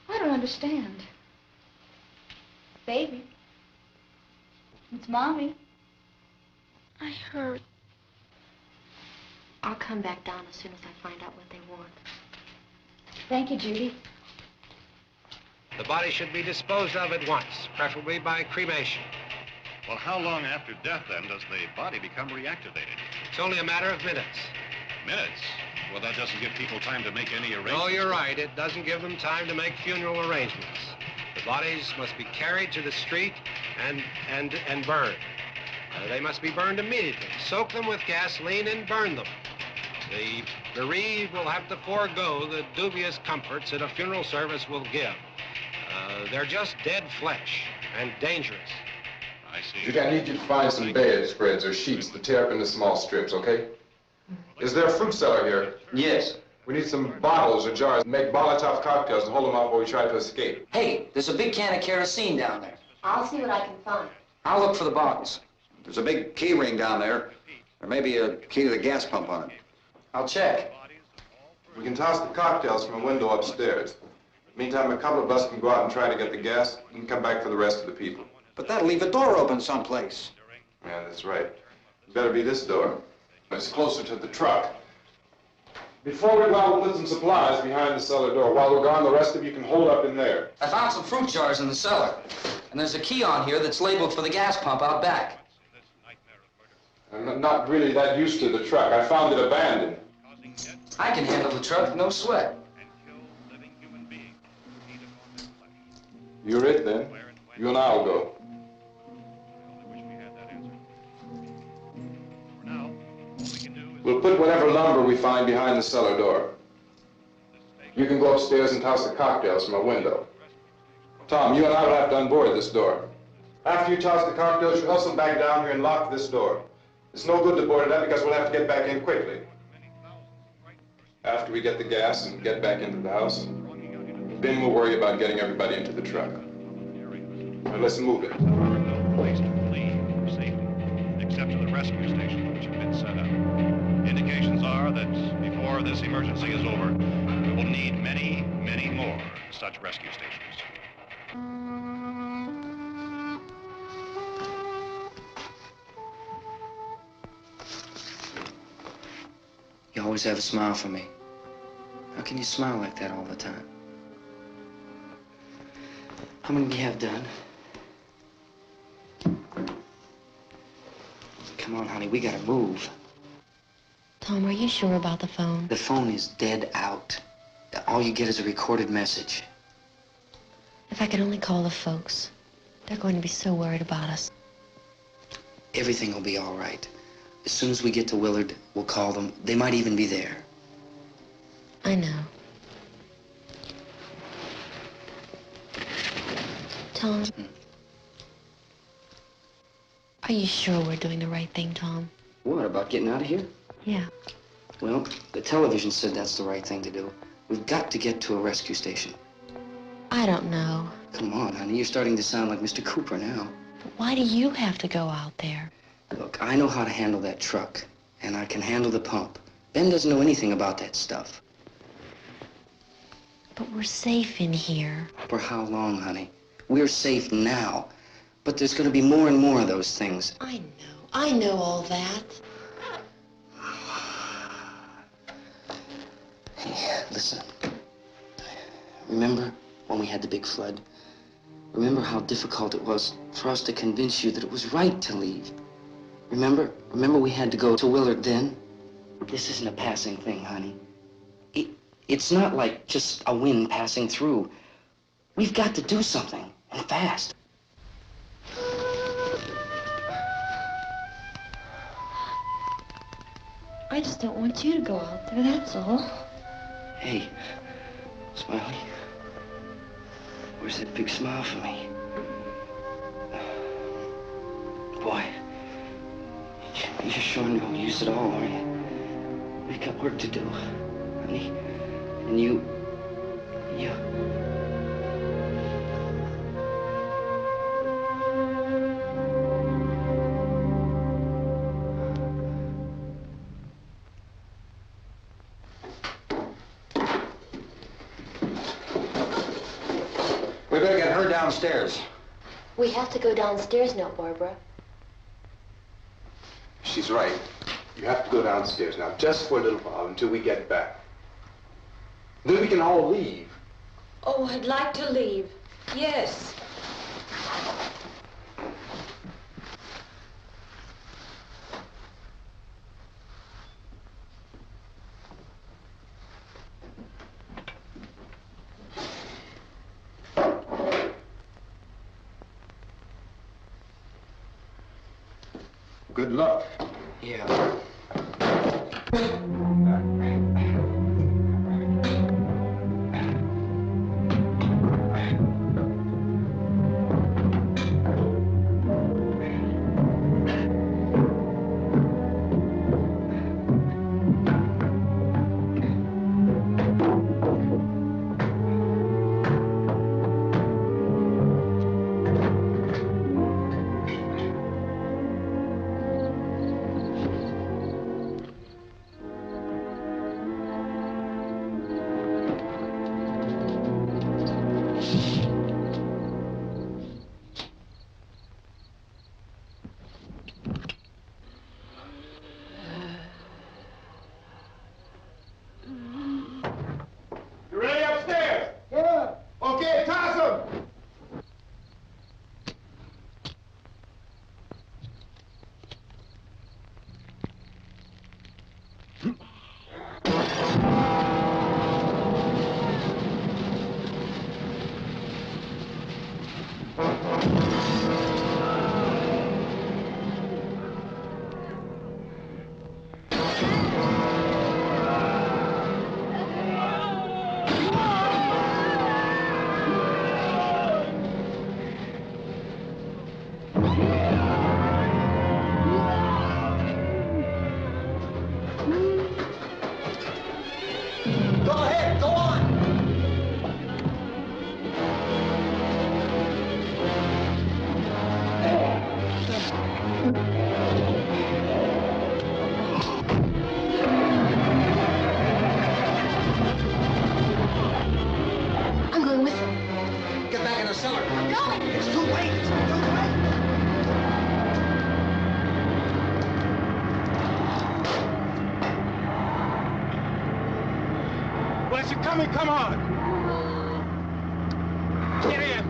I don't understand. Baby. It's Mommy. I heard. I'll come back down as soon as I find out what they want. Thank you, Judy. The body should be disposed of at once, preferably by cremation. Well, how long after death, then, does the body become reactivated? It's only a matter of minutes. Minutes? Well, that doesn't give people time to make any arrangements. Oh, you're right. It doesn't give them time to make funeral arrangements. The bodies must be carried to the street and burned. They must be burned immediately. Soak them with gasoline and burn them. The bereaved will have to forego the dubious comforts that a funeral service will give. They're just dead flesh and dangerous. I see. Judy, I need you to find some bedspreads or sheets to tear up into small strips, okay? Is there a fruit cellar here? Yes. We need some bottles or jars to make Molotov cocktails to hold them off while we try to escape. Hey, there's a big can of kerosene down there. I'll see what I can find. I'll look for the bottles. There's a big key ring down there. There may be a key to the gas pump on it. I'll check. We can toss the cocktails from a window upstairs. Meantime, a couple of us can go out and try to get the gas and come back for the rest of the people. But that'll leave a door open someplace. Yeah, that's right. It better be this door. It's closer to the truck. Before we go out, we'll put some supplies behind the cellar door. While we're gone, the rest of you can hold up in there. I found some fruit jars in the cellar. And there's a key on here that's labeled for the gas pump out back. I'm not really that used to the truck. I found it abandoned. I can handle the truck, no sweat. You're it, then. You and I'll go. We'll put whatever lumber we find behind the cellar door. You can go upstairs and toss the cocktails from a window. Tom, you and I will have to unboard this door. After you toss the cocktails, you hustle back down here and lock this door. It's no good to board it up because we'll have to get back in quickly. After we get the gas and get back into the house, then we'll worry about getting everybody into the truck. Now let's move it. No place to flee for safety, except to the rescue stations which have been set up. Indications are that before this emergency is over, we will need many, many more such rescue stations. You always have a smile for me. How can you smile like that all the time? How many do you have done? Come on, honey, we gotta move. Tom, are you sure about the phone? The phone is dead out. All you get is a recorded message. If I could only call the folks. They're going to be so worried about us. Everything will be all right. As soon as we get to Willard, we'll call them. They might even be there. I know. Tom? Are you sure we're doing the right thing, Tom? What, about getting out of here? Yeah. Well, the television said that's the right thing to do. We've got to get to a rescue station. I don't know. Come on, honey, you're starting to sound like Mr. Cooper now. But why do you have to go out there? Look, I know how to handle that truck, and I can handle the pump. Ben doesn't know anything about that stuff. But we're safe in here. For how long, honey? We're safe now, but there's going to be more and more of those things. I know all that. Hey, listen. Remember when we had the big flood? Remember how difficult it was for us to convince you that it was right to leave? Remember we had to go to Willard then? This isn't a passing thing, honey. It's not like just a wind passing through. We've got to do something, and fast. I just don't want you to go out there, that's all. Hey, Smiley. Where's that big smile for me? Boy, you're showing no use at all, aren't you? We've got work to do, honey. And you... We better get her downstairs. We have to go downstairs now, Barbara. She's right. You have to go downstairs now, just for a little while, until we get back. Then we can all leave. Oh, I'd like to leave. Yes. Good luck. Yeah. Come on! Get in!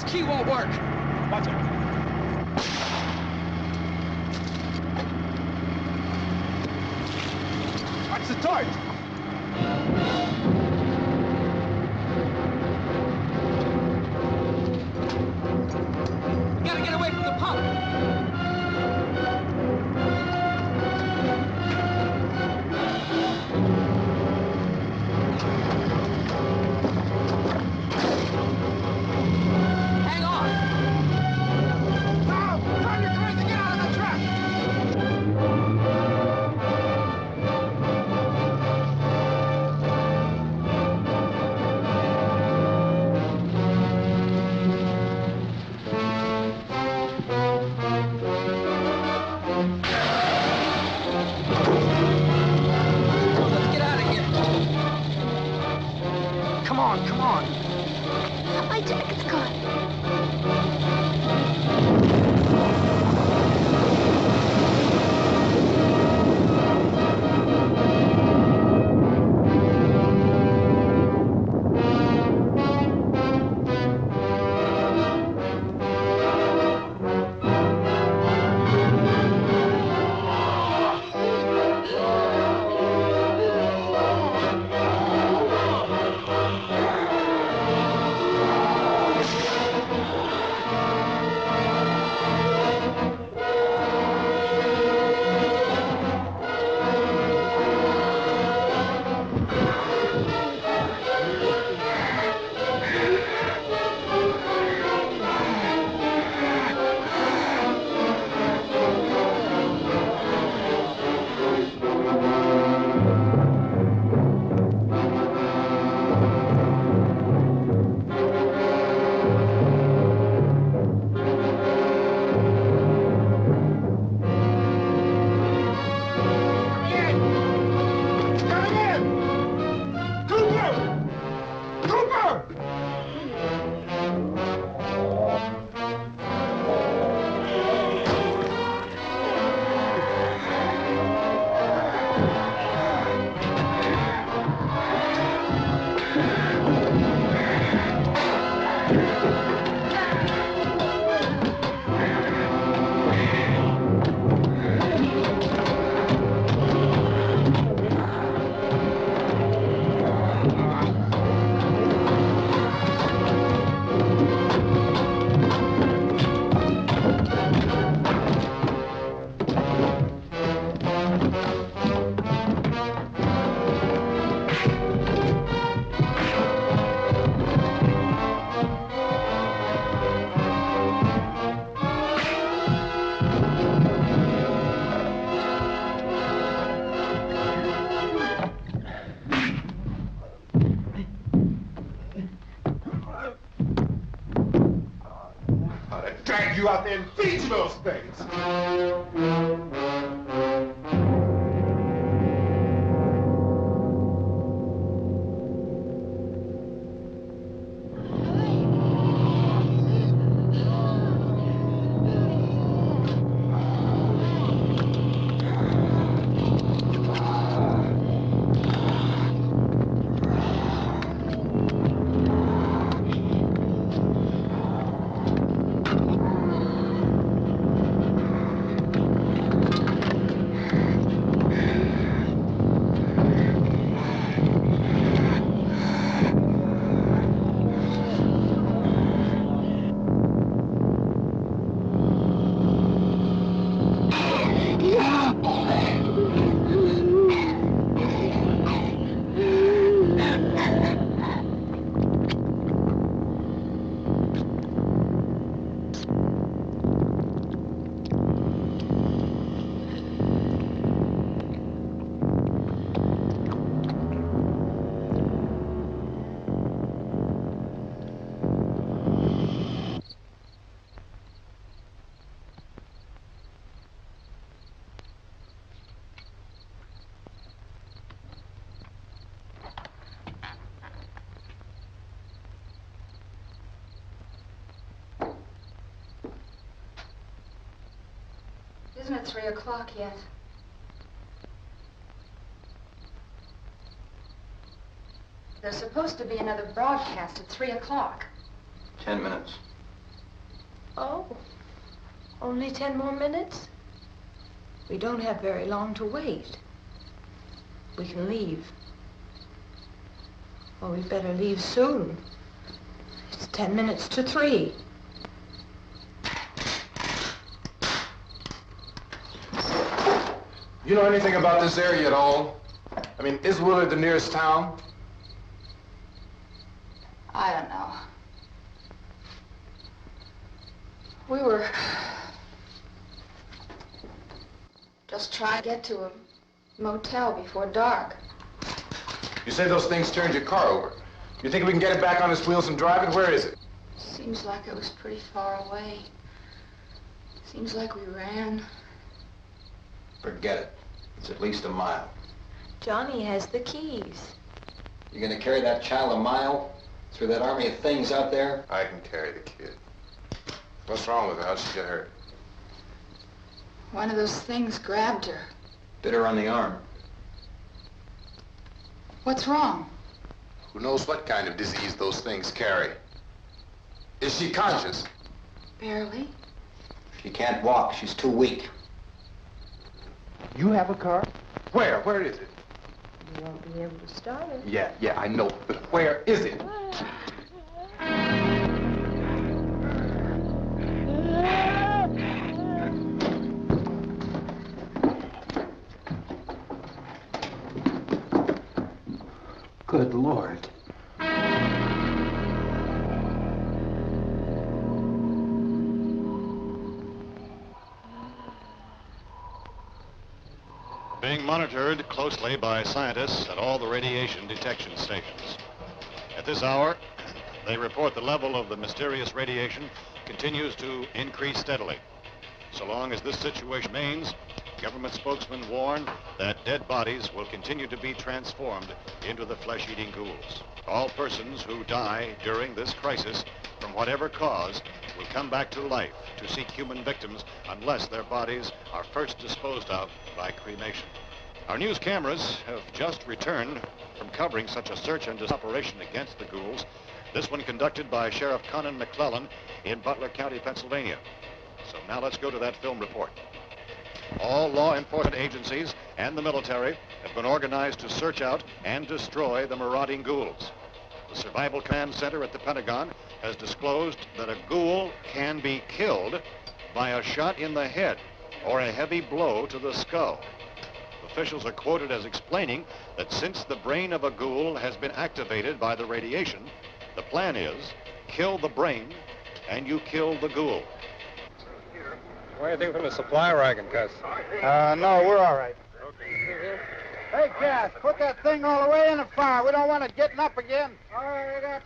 This key won't work. Watch it. Watch the torch. We gotta get away from the pump. Hang on. Karl, turn your crazy, get out of the truck. Let's get out of here. Come on, come on. My jacket's gone. Drag you out there and feed you those things. Isn't it 3 o'clock yet? There's supposed to be another broadcast at 3 o'clock. 10 minutes. Oh, only 10 more minutes? We don't have very long to wait. We can leave. Well, we'd better leave soon. It's 10 minutes to 3. You know anything about this area at all? I mean, is Willard the nearest town? I don't know. We were just trying to get to a motel before dark. You say those things turned your car over. You think we can get it back on its wheels and drive it? Where is it? Seems like it was pretty far away. Seems like we ran. Forget it. It's at least a mile. Johnny has the keys. You gonna carry that child a mile through that army of things out there? I can carry the kid. What's wrong with her? How'd she get hurt? One of those things grabbed her. Bit her on the arm. What's wrong? Who knows what kind of disease those things carry? Is she conscious? Barely. She can't walk. She's too weak. You have a car? Where? Where is it? You won't be able to start it. Yeah, I know. But where is it? Good Lord. Being monitored closely by scientists at all the radiation detection stations. At this hour, they report the level of the mysterious radiation continues to increase steadily. So long as this situation remains, government spokesmen warn that dead bodies will continue to be transformed into the flesh-eating ghouls. All persons who die during this crisis, from whatever cause, will come back to life to seek human victims unless their bodies are first disposed of by cremation. Our news cameras have just returned from covering such a search and operation against the ghouls, this one conducted by Sheriff Conan McClellan in Butler County, Pennsylvania. So now let's go to that film report. All law enforcement agencies and the military have been organized to search out and destroy the marauding ghouls. The Survival Command Center at the Pentagon has disclosed that a ghoul can be killed by a shot in the head or a heavy blow to the skull. Officials are quoted as explaining that since the brain of a ghoul has been activated by the radiation, the plan is kill the brain and you kill the ghoul. What do you think from the supply wagon, Cuz? No, we're all right. Okay. Hey, Cass, put that thing all the way in the fire. We don't want it getting up again. All right, I got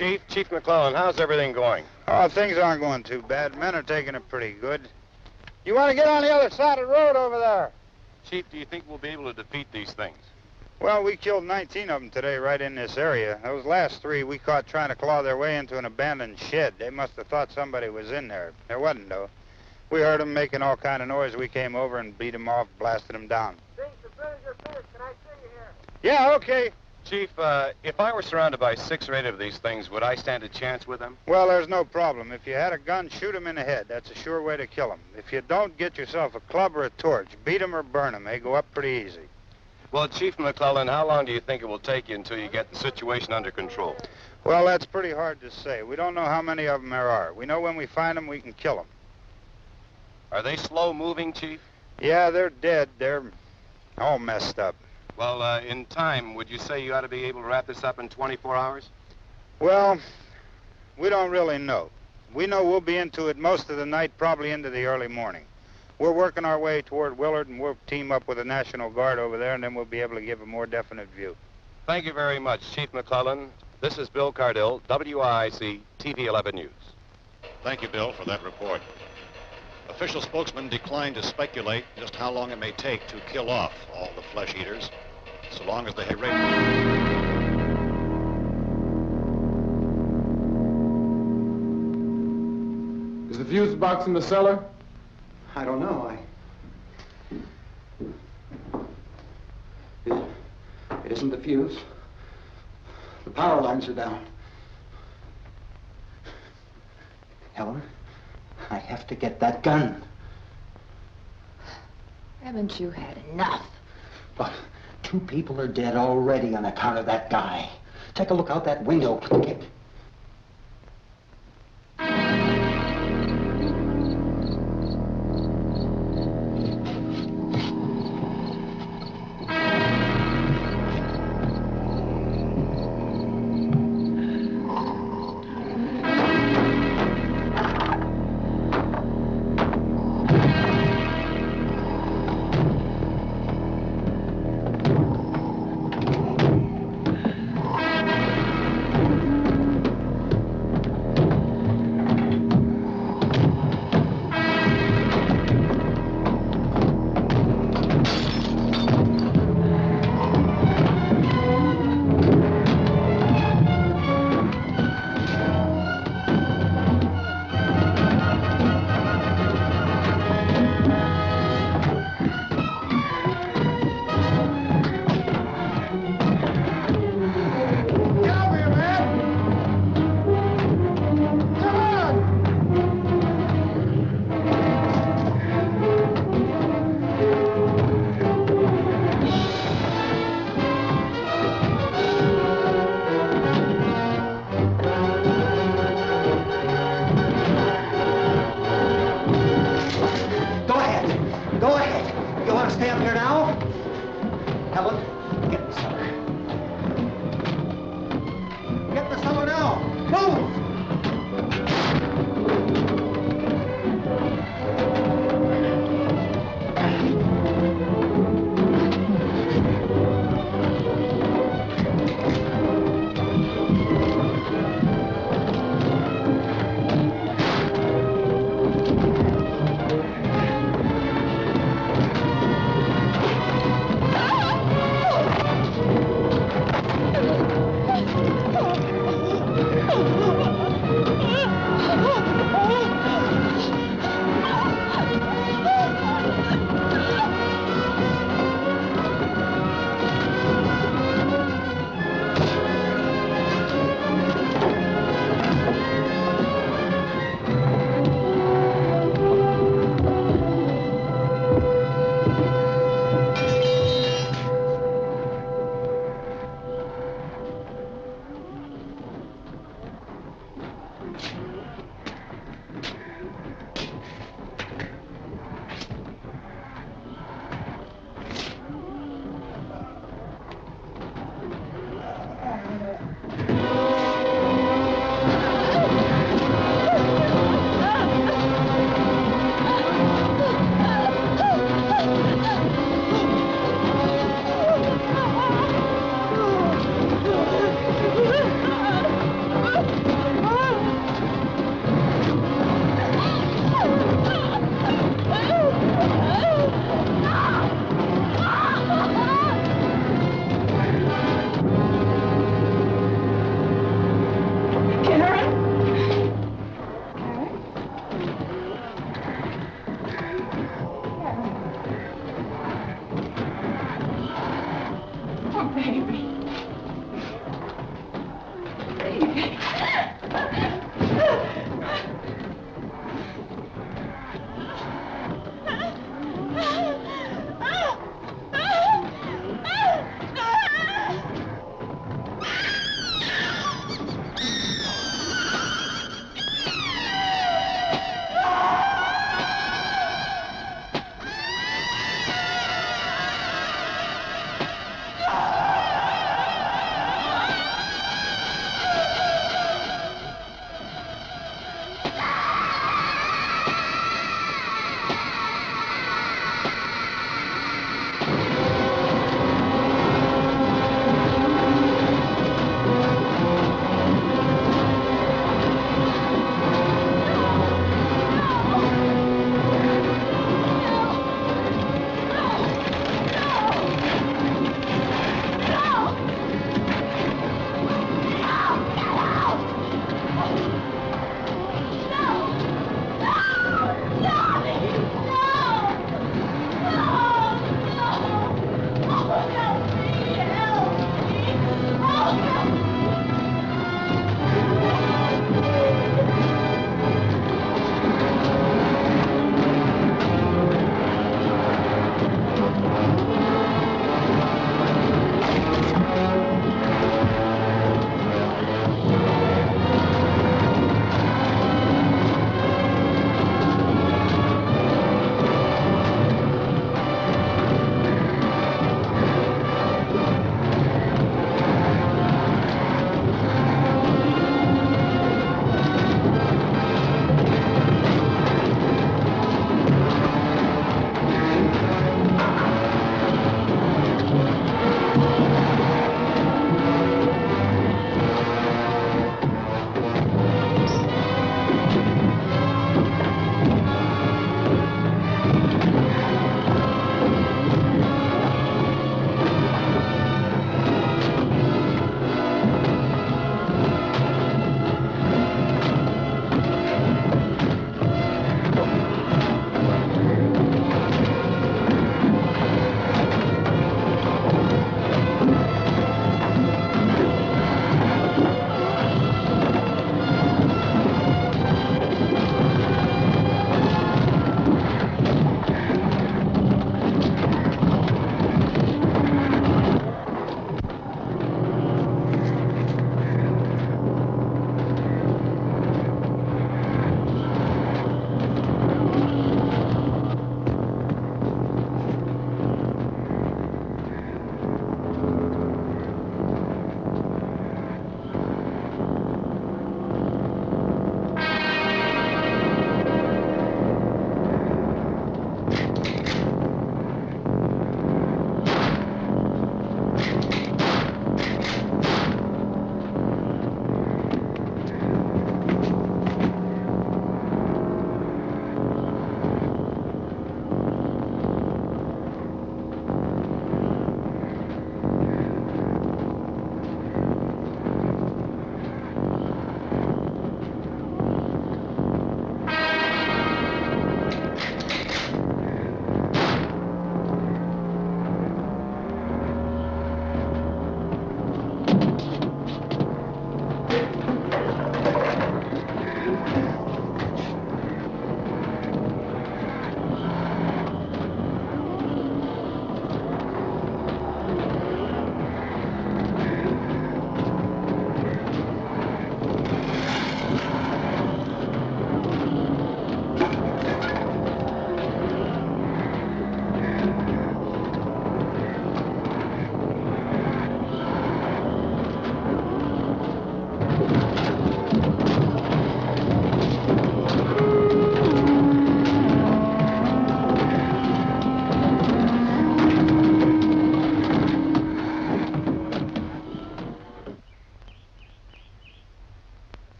you. Chief McClellan, how's everything going? Oh, things aren't going too bad. Men are taking it pretty good. You want to get on the other side of the road over there? Chief, do you think we'll be able to defeat these things? Well, we killed 19 of them today right in this area. Those last 3 we caught trying to claw their way into an abandoned shed. They must have thought somebody was in there. There wasn't, though. We heard them making all kind of noise. We came over and beat them off, blasted them down. Things are better than finished. Can I see you here? Yeah, okay. Chief, if I were surrounded by 6 or 8 of these things, would I stand a chance with them? Well, there's no problem. If you had a gun, shoot them in the head. That's a sure way to kill them. If you don't, get yourself a club or a torch. Beat them or burn them. They go up pretty easy. Well, Chief McClellan, how long do you think it will take you until you get the situation under control? Well, that's pretty hard to say. We don't know how many of them there are. We know when we find them, we can kill them. Are they slow-moving, Chief? Yeah, they're dead. They're all messed up. Well, in time, would you say you ought to be able to wrap this up in 24 hours? Well, we don't really know. We know we'll be into it most of the night, probably into the early morning. We're working our way toward Willard, and we'll team up with the National Guard over there, and then we'll be able to give a more definite view. Thank you very much, Chief McClellan. This is Bill Cardill, WIC TV 11 News. Thank you, Bill, for that report. Official spokesman declined to speculate just how long it may take to kill off all the flesh eaters, so long as they have Is the fuse box in the cellar? I don't know. It isn't the fuse. The power lines are down. Helen? have to get that gun. Haven't you had enough? But 2 people are dead already on account of that guy. Take a look out that window.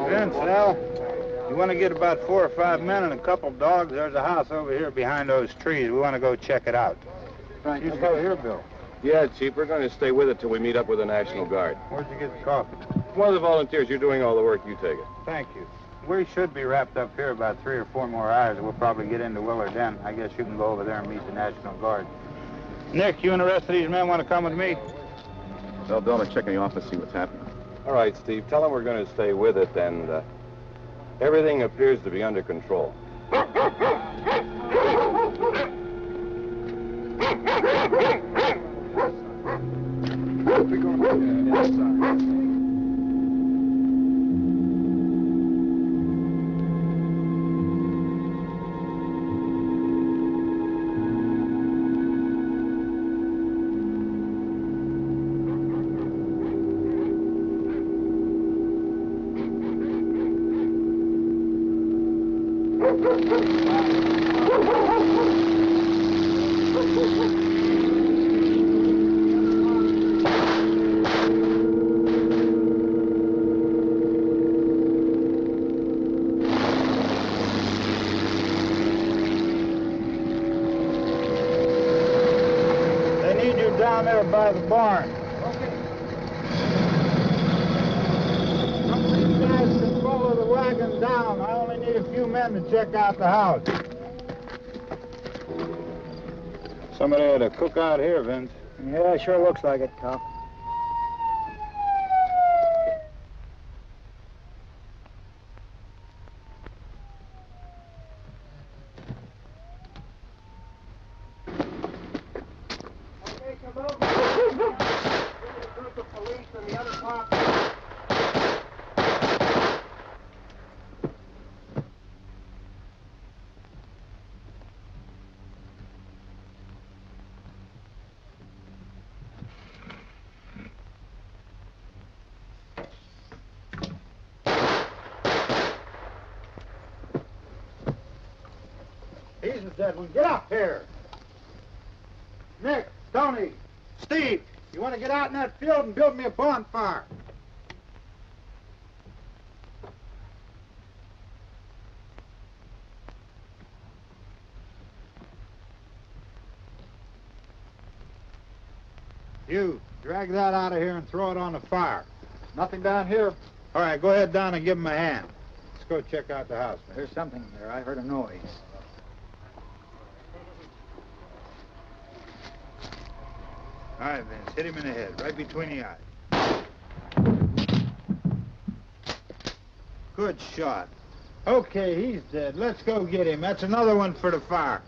Vince, Al, you want to get about 4 or 5 men and a couple dogs? There's a house over here behind those trees. We want to go check it out. Right. You go here, Bill. Yeah, Chief, we're going to stay with it till we meet up with the National Guard. Where'd you get the coffee? One of the volunteers, you're doing all the work, you take it. Thank you. We should be wrapped up here about 3 or 4 more hours. We'll probably get into Willard then. I guess you can go over there and meet the National Guard. Nick, you and the rest of these men want to come with me? Well, Bill, let's check in the office, see what's happening. All right, Steve, tell them we're going to stay with it, and everything appears to be under control. Down there by the barn. Okay. Some of you guys can follow the wagon down. I only need a few men to check out the house. Somebody had a cook out here, Vince. Yeah, sure looks like it, Karl. He's the dead one. Get up here. Nick, Tony, Steve, you want to get out in that field and build me a bonfire? You, drag that out of here and throw it on the fire. Nothing down here. All right, go ahead down and give him a hand. Let's go check out the house. There's something there. I heard a noise. All right, Vince, hit him in the head, right between the eyes. Good shot. Okay, he's dead. Let's go get him. That's another one for the fire.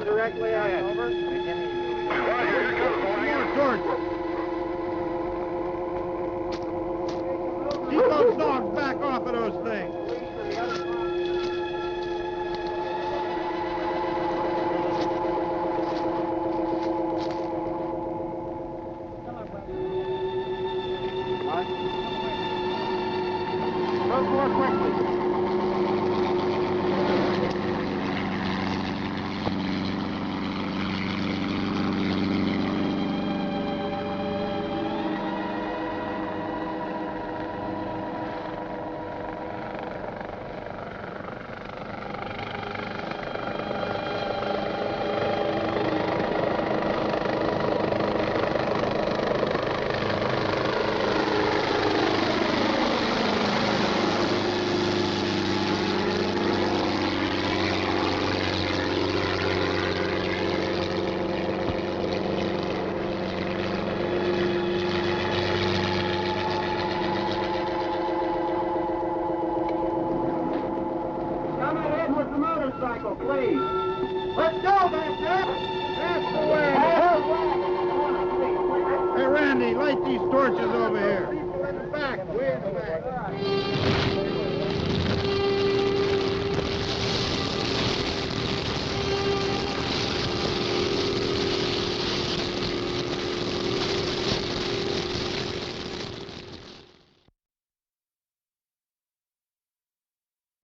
Directly out, over. Keep those dogs back off of those things. Run more quickly. Please. Let's go back there. That's the way. Hey, Randy, light these torches over here.